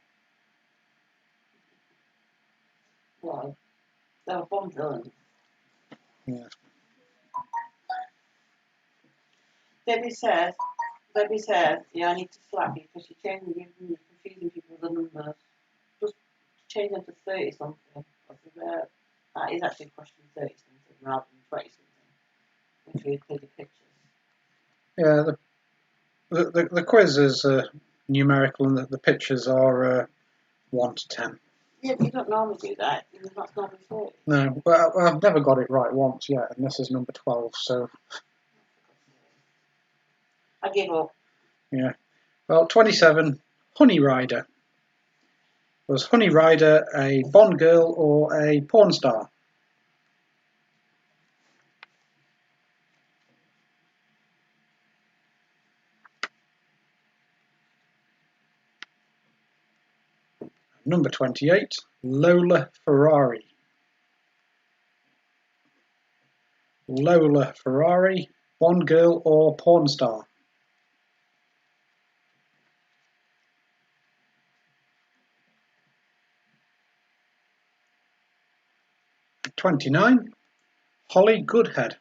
Well, they're Bond villains. Yeah. Debbie says, yeah, I need to slap you because you're confusing people with the numbers. Just change them to 30 something. That is actually question 30 something rather than 20 something, which we included pictures. Yeah, the quiz is numerical and the pictures are 1 to 10. Yeah, but you don't normally do that. That's normally 30. No, but I've never got it right once yet, and this is number 12, so... I give up. Yeah. Well, 27, Honey Rider. Was Honey Rider a Bond girl or a porn star? Number 28, Lola Ferrari. Lola Ferrari, Bond girl or porn star? .29, Holly Goodhead.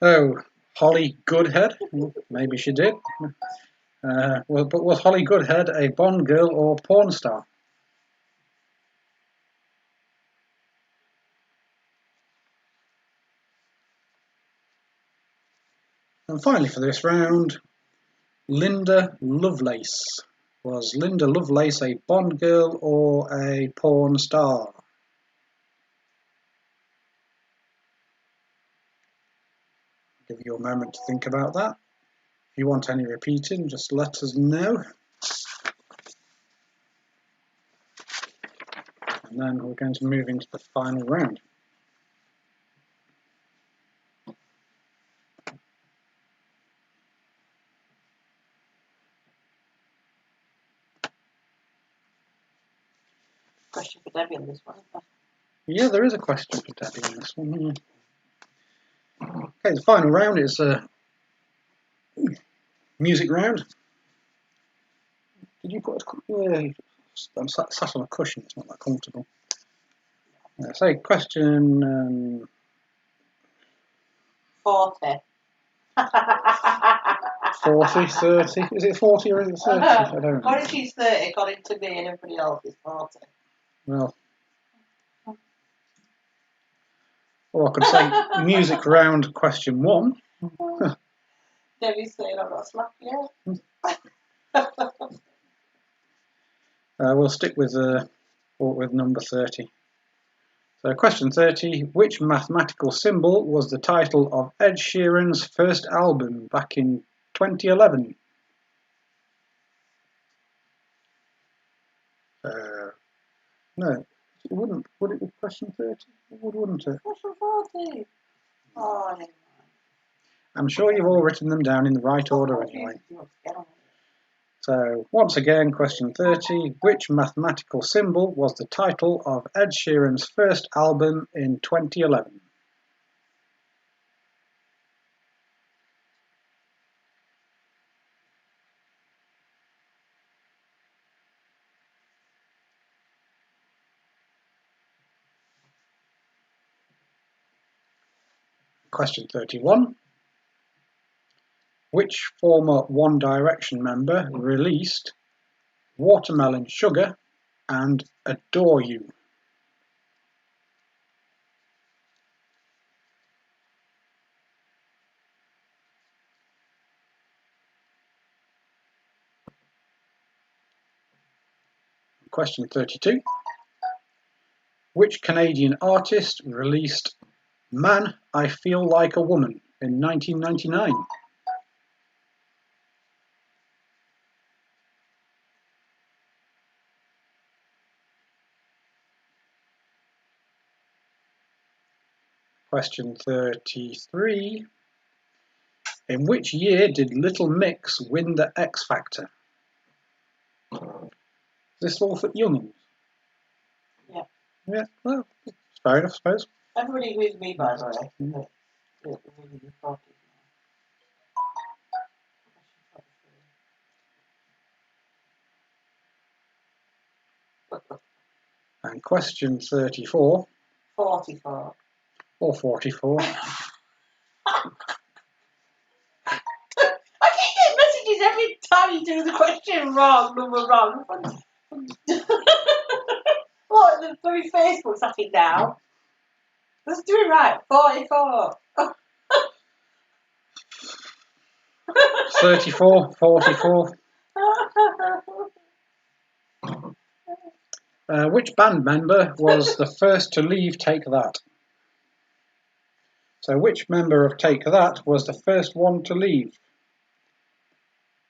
Oh, Holly Goodhead? Maybe she did. But was Holly Goodhead a Bond girl or porn star? And finally for this round, Linda Lovelace. Was Linda Lovelace a Bond girl or a porn star? Give you a moment to think about that. If you want any repeating, just let us know. And then we're going to move into the final round. Question for Debbie on this one. Yeah, there is a question for Debbie on this one. Okay, the final round is a music round. Did you put a... I'm sat on a cushion, it's not that comfortable. Say question... 40. 40, 30? Is it 40 or is it 30? I don't know. What if she's 30 according to me and everybody else is 40? Well, or I could say music round question 1. Debbie's saying I've got a slap yet. We'll stick with number 30. So question 30, which mathematical symbol was the title of Ed Sheeran's first album back in 2011? No, it wouldn't. Would it be question 30? It would, wouldn't it? Question 40. Oh, never mind. I'm sure you've all written them down in the right order anyway. So, once again, question 30. Which mathematical symbol was the title of Ed Sheeran's first album in 2011? Question 31. Which former One Direction member released Watermelon Sugar and Adore You? Question 32. Which Canadian artist released Man, I Feel Like a Woman in 1999? Question 33. In which year did Little Mix win the X Factor? Is this all for youngins? Yeah. Yeah, well, it's fair enough, I suppose. Everybody agrees with me, by the way. And question 34. 44. Or 44. I keep getting messages every time you do the question wrong, number wrong. What, the very Facebook's at it now? Let's do it right. 44. 34, 44. Which band member was the first to leave Take That? So which member of Take That was the first one to leave?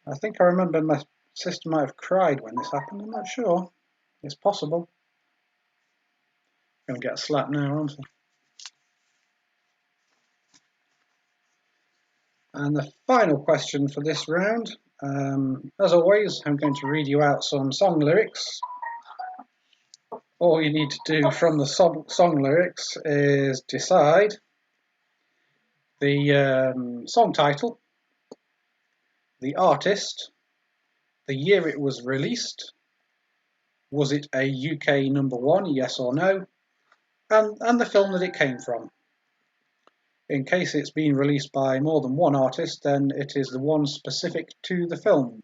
I think I remember my sister might have cried when this happened. I'm not sure. It's possible. I'm going to get a slap now, aren't I? And the final question for this round. As always, I'm going to read you out some song lyrics. All you need to do from the song lyrics is decide the song title, the artist, the year it was released, was it a UK #1, yes or no, and the film that it came from. In case it's been released by more than one artist, then it is the one specific to the film.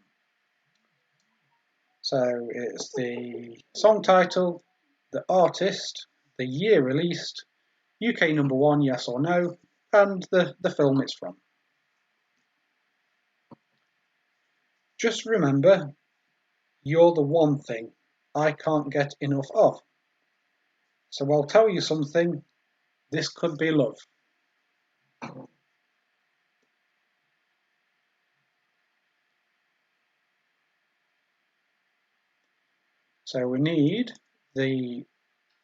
So it's the song title, the artist, the year released, UK #1, yes or no, and the film it's from. Just remember, you're the one thing I can't get enough of. So I'll tell you something, this could be love. So we need the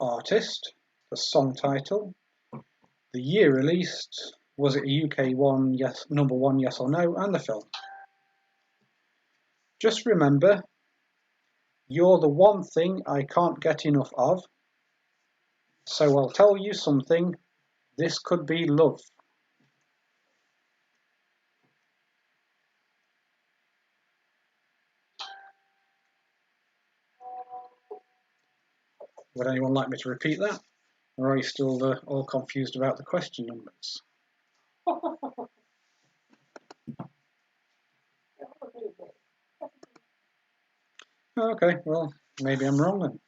artist, the song title, the year released, was it a UK one, yes, #1, yes or no, and the film. Just remember, you're the one thing I can't get enough of. So I'll tell you something, this could be love. Would anyone like me to repeat that? Or are you still all confused about the question numbers? Okay, well, maybe I'm wrong then.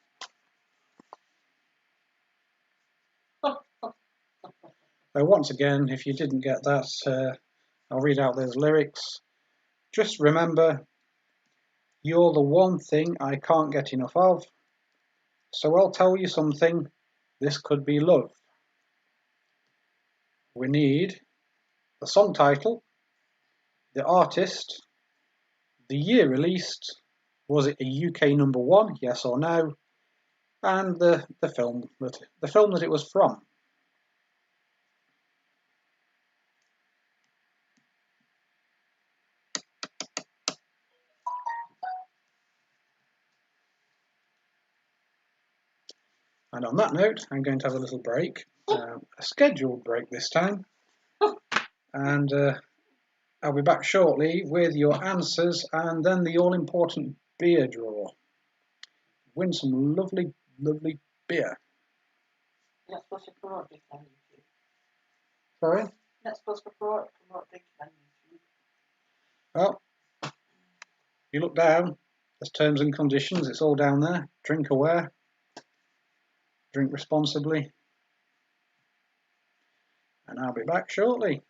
So once again, if you didn't get that, I'll read out those lyrics. Just remember, you're the one thing I can't get enough of. So I'll tell you something, this could be love. We need the song title, the artist, the year released, was it a UK #1, yes or no, and the film that it was from. And on that note, I'm going to have a little break, a scheduled break this time, and I'll be back shortly with your answers and then the all-important beer draw. Win some lovely, lovely beer. You're not supposed to promote drinking on YouTube. Sorry? You're not supposed to promote drinking on YouTube. Well, if you look down, there's terms and conditions. It's all down there. Drink aware. Drink responsibly. And I'll be back shortly.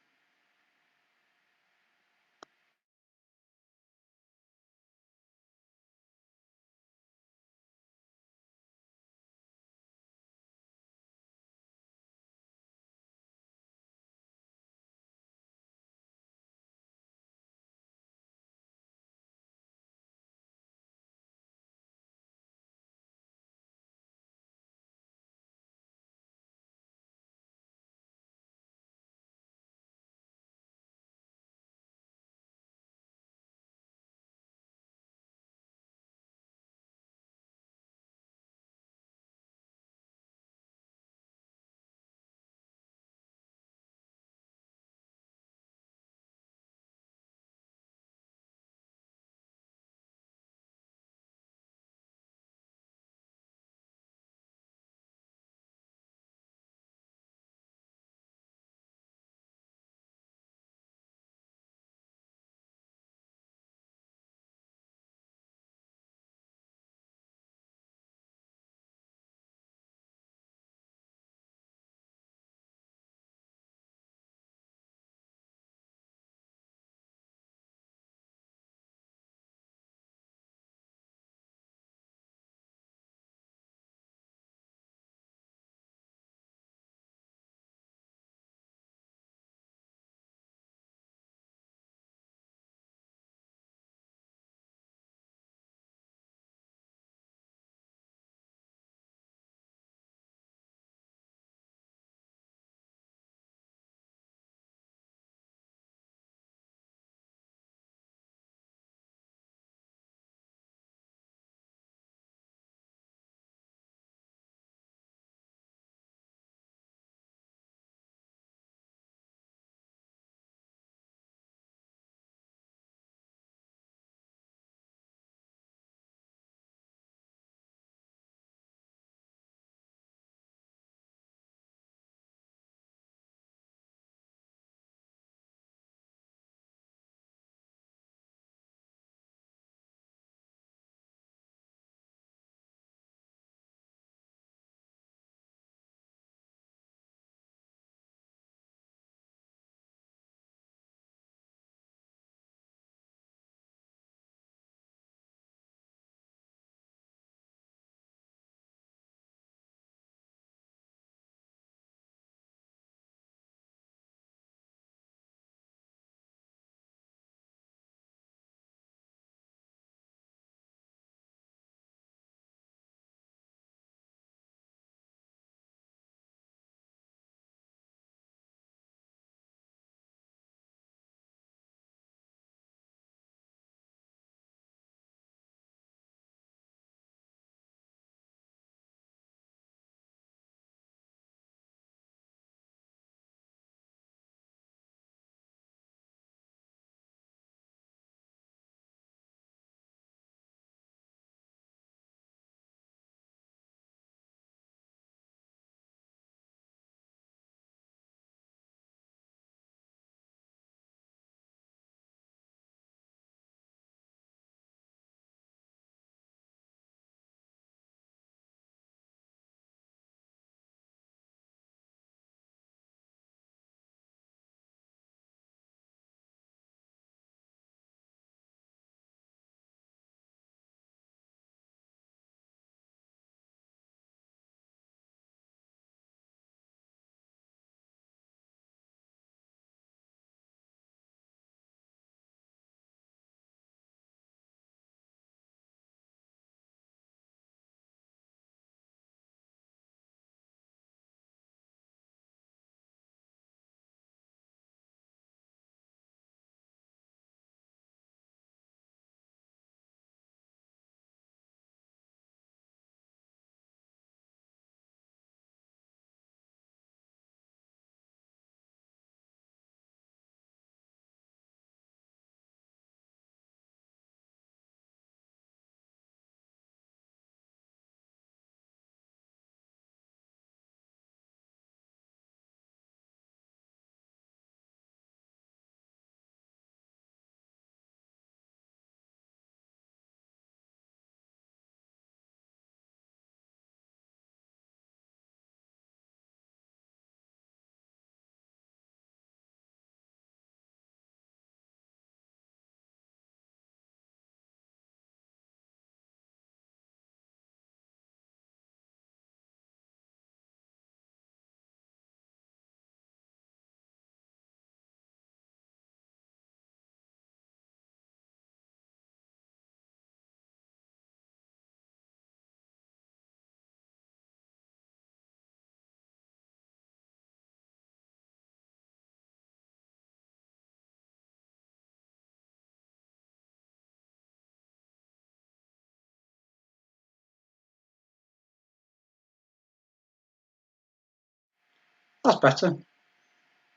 That's better.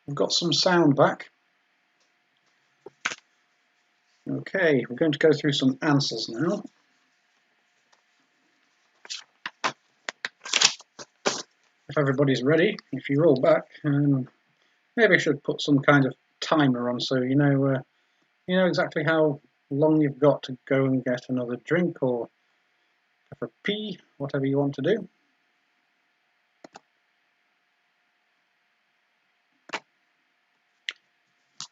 We've got some sound back. Okay, we're going to go through some answers now. If everybody's ready, if you roll back, maybe I should put some kind of timer on so you know exactly how long you've got to go and get another drink or have a pee, whatever you want to do.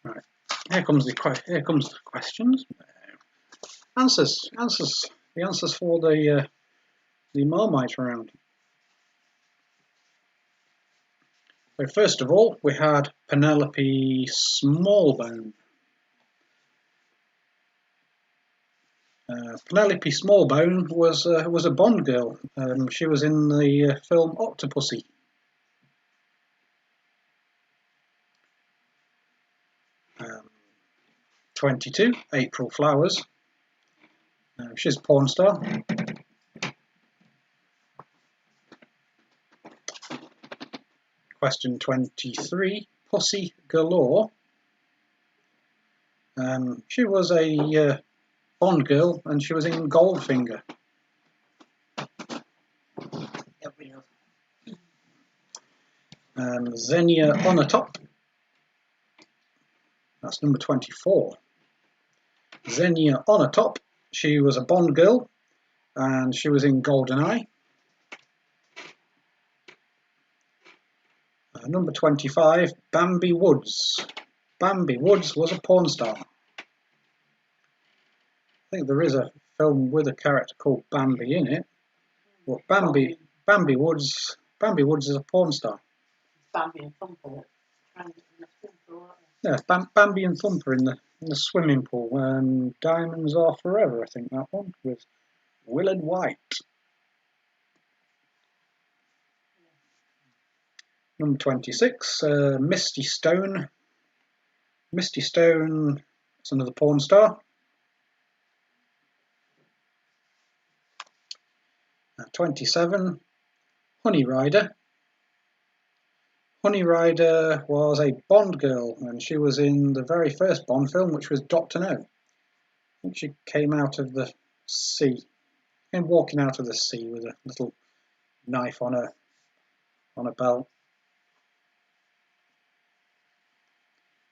Right, here comes the questions. Answers. The answers for the Marmite round. So first of all, we had Penelope Smallbone. Penelope Smallbone was a Bond girl. She was in the film Octopussy. Um, 22, April Flowers. She's a porn star. Question 23, Pussy Galore. She was a Bond girl, and she was in Goldfinger. Xenia Onatop. That's number 24. Xenia Onatop. She was a Bond girl, and she was in GoldenEye. Number 25, Bambi Woods. Bambi Woods was a porn star. I think there is a film with a character called Bambi in it, but Bambi Woods is a porn star. Bambi and Thumper. Yeah, Bambi and Thumper in the swimming pool. Diamonds Are Forever, I think that one, with Willard White. Number 26, Misty Stone. Misty Stone is another porn star. 27, Honey Rider. Honey Rider was a Bond girl, and she was in the very first Bond film, which was Dr. No. I think she came out of the sea, and walking out of the sea with a little knife on a belt.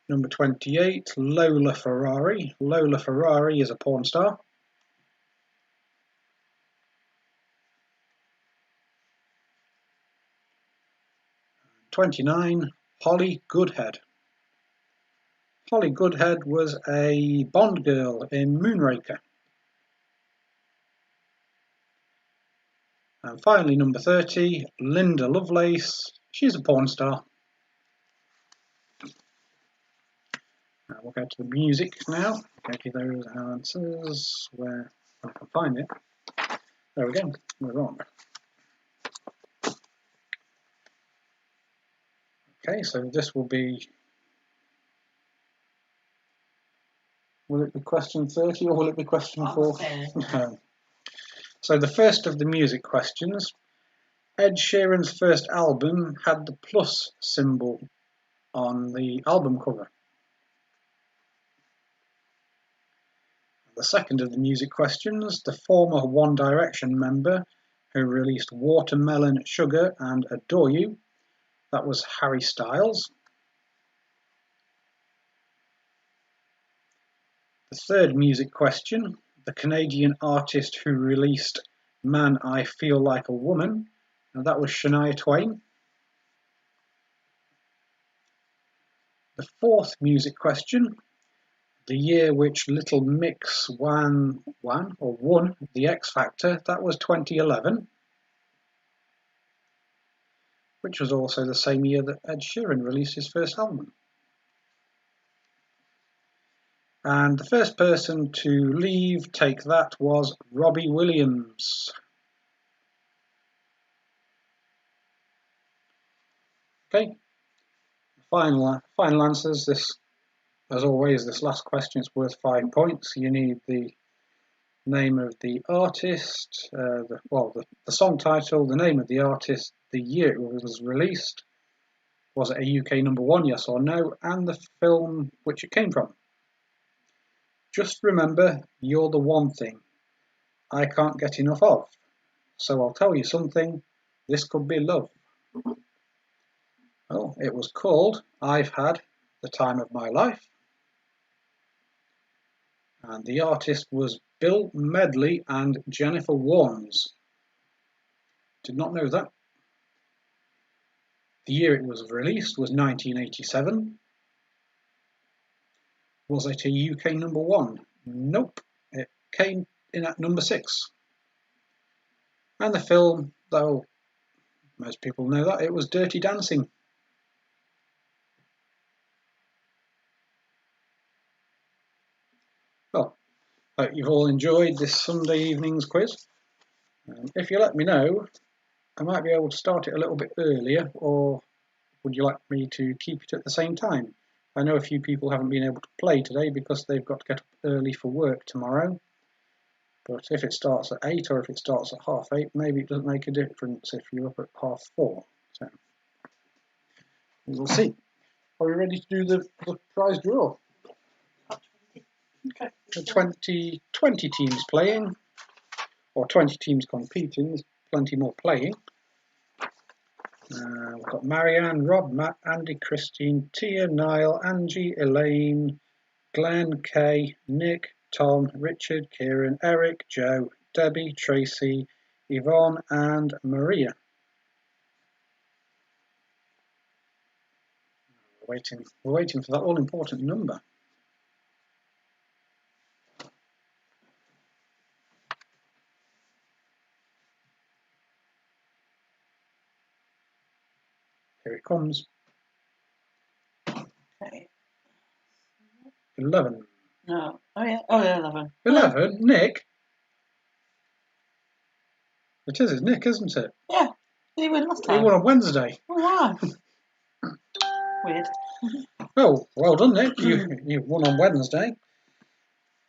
Number 28, Lola Ferrari. Lola Ferrari is a porn star. '29, Holly Goodhead. Holly Goodhead was a Bond girl in Moonraker. And finally, number 30, Linda Lovelace. She's a porn star. We'll go to the music now. Go to those answers where I can find it. There we go. We're on. Okay, so this will be. Will it be question 30 or will it be question 4? So the first of the music questions. Ed Sheeran's first album had the plus symbol on the album cover. The second of the music questions, the former One Direction member who released Watermelon Sugar and Adore You, that was Harry Styles. The third music question, the Canadian artist who released Man I Feel Like a Woman, and that was Shania Twain. The fourth music question, the year which Little Mix won the X Factor, that was 2011, which was also the same year that Ed Sheeran released his first album. And the first person to leave Take That was Robbie Williams. Okay, final answers. This, as always, this last question is worth 5 points. You need the name of the artist, the song title, the name of the artist, the year it was released, Was it a UK #1, yes or no, and the film which it came from? Just remember, you're the one thing I can't get enough of. So I'll tell you something, this could be love. Well, it was called I've Had the Time of My Life. And the artist was Bill Medley and Jennifer Warnes. Did not know that. The year it was released was 1987. Was it a UK #1? Nope, it came in at #6. And the film, though most people know that, it was Dirty Dancing. Well, hope you've all enjoyed this Sunday evening's quiz. If you let me know, I might be able to start it a little bit earlier, or would you like me to keep it at the same time? I know a few people haven't been able to play today because they've got to get up early for work tomorrow. But if it starts at 8 or if it starts at 8:30, maybe it doesn't make a difference if you're up at 4:30. So we'll see. Are we ready to do the prize draw? Okay. The 20 teams playing, or 20 teams competing. There's plenty more playing. We've got Marianne, Rob, Matt, Andy, Christine, Tia, Niall, Angie, Elaine, Glenn, Kay, Nick, Tom, Richard, Kieran, Eric, Joe, Debbie, Tracy, Yvonne and Maria. We're waiting for that all-important number. Here it comes. Okay. 11. No. Oh yeah. Oh yeah, 11. 11? Nick? It is, it's Nick, isn't it? Yeah. Did he win last He time? won on Wednesday. Oh wow. Weird. Oh, well done, Nick. You won on Wednesday.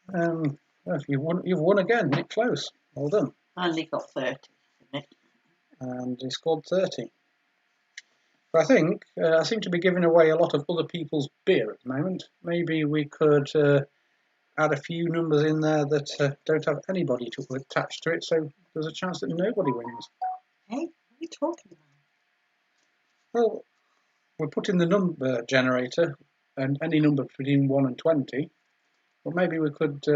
Well, you've won again, Nick Close. Well done. And he got 30. Nick. And he scored 30. But I think I seem to be giving away a lot of other people's beer at the moment. Maybe we could add a few numbers in there that don't have anybody attached to it, so there's a chance that nobody wins. Hey, what are you talking about? Well, we're putting the number generator and any number between 1 and 20, but maybe we could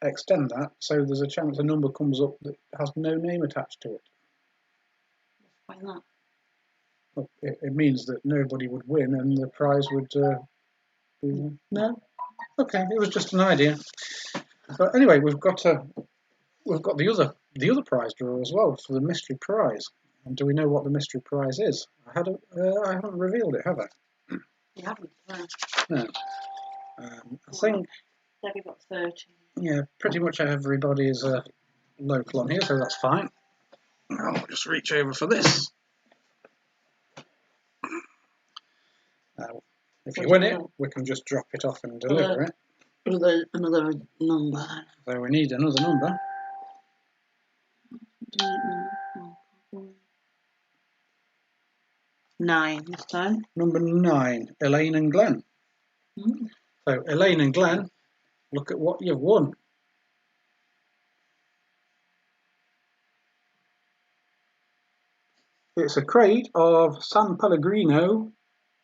extend that so there's a chance a number comes up that has no name attached to it. Why not? Well, it means that nobody would win and the prize would be... No? Okay, it was just an idea. But anyway, we've got the other prize draw as well for the mystery prize. And do we know what the mystery prize is? I haven't revealed it, have I? You haven't. No. I think Debbie got 30. yeah, pretty much everybody is local on here, so that's fine. I'll just reach over for this. If you win it, we can just drop it off and deliver it. Another number. So we need another number. 9 this time. Number 9, Elaine and Glenn. Mm. So Elaine and Glenn, look at what you've won. It's a crate of San Pellegrino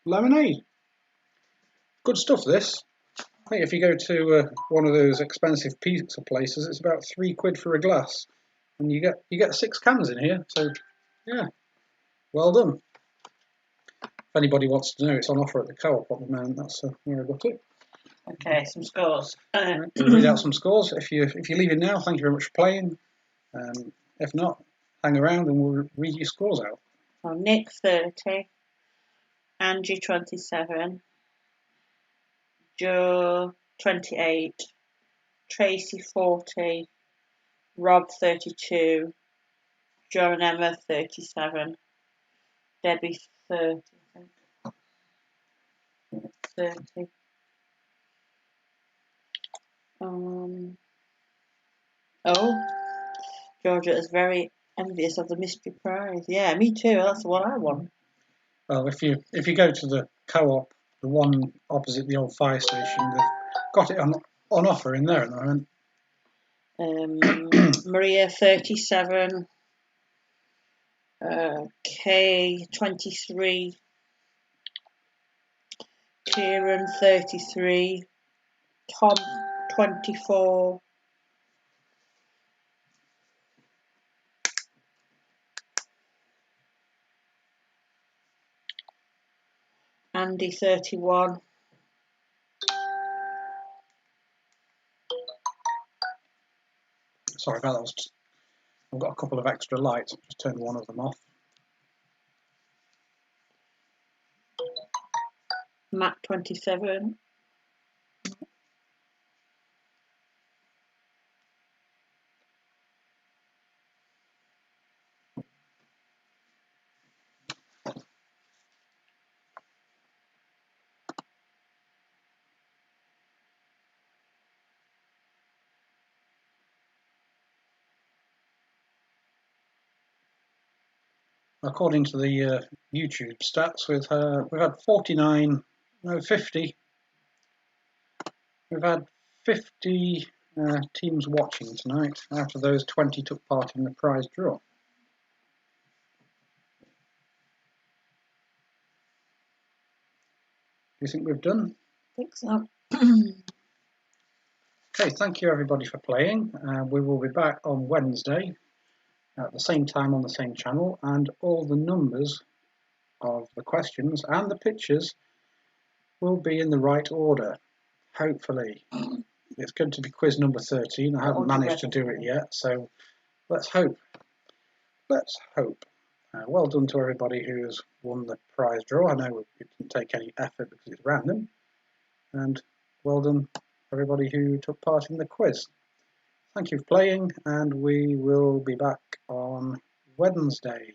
lemonade. Good stuff, this. I think if you go to one of those expensive pizza places, it's about £3 for a glass, and you get 6 cans in here. So, yeah, well done. If anybody wants to know, it's on offer at the Co-op at the moment. That's where I got it. Okay, some scores. Right, we'll read out some scores. If you're leaving now, thank you very much for playing. If not, hang around and we'll read your scores out. So Nick 30, Angie 27, Joe 28, Tracy 40, Rob 32, Joe and Emma 37, Debbie 30, I think. 30. Georgia is very envious of the mystery prize. Yeah, me too. That's what I want. Well, if you go to the co-op, the one opposite the old fire station, they've got it on offer in there at the moment. Maria 37, K 23, Kieran 33, Tom 24, Andy 31. Sorry about that. I've got a couple of extra lights. I've just turned one of them off. Matt 27. According to the YouTube stats, we've had 49, no 50. We've had 50 teams watching tonight. Out of those, 20 took part in the prize draw. Do you think we've done? I think so. Okay, thank you everybody for playing. We will be back on Wednesday at the same time on the same channel, and all the numbers of the questions and the pictures will be in the right order, hopefully. It's going to be quiz number 13. I haven't managed to do it yet, so let's hope. Let's hope. Well done to everybody who's won the prize draw. I know it didn't take any effort because it's random. And well done everybody who took part in the quiz. Thank you for playing, and we will be back on Wednesday.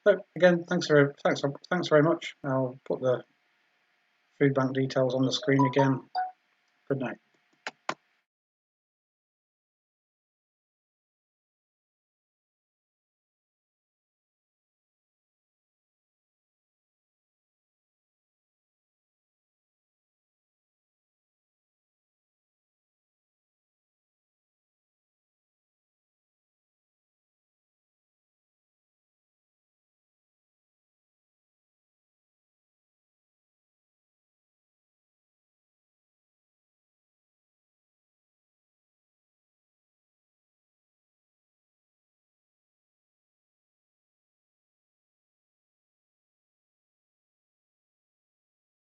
So again, thanks very much. I'll put the food bank details on the screen again. Good night.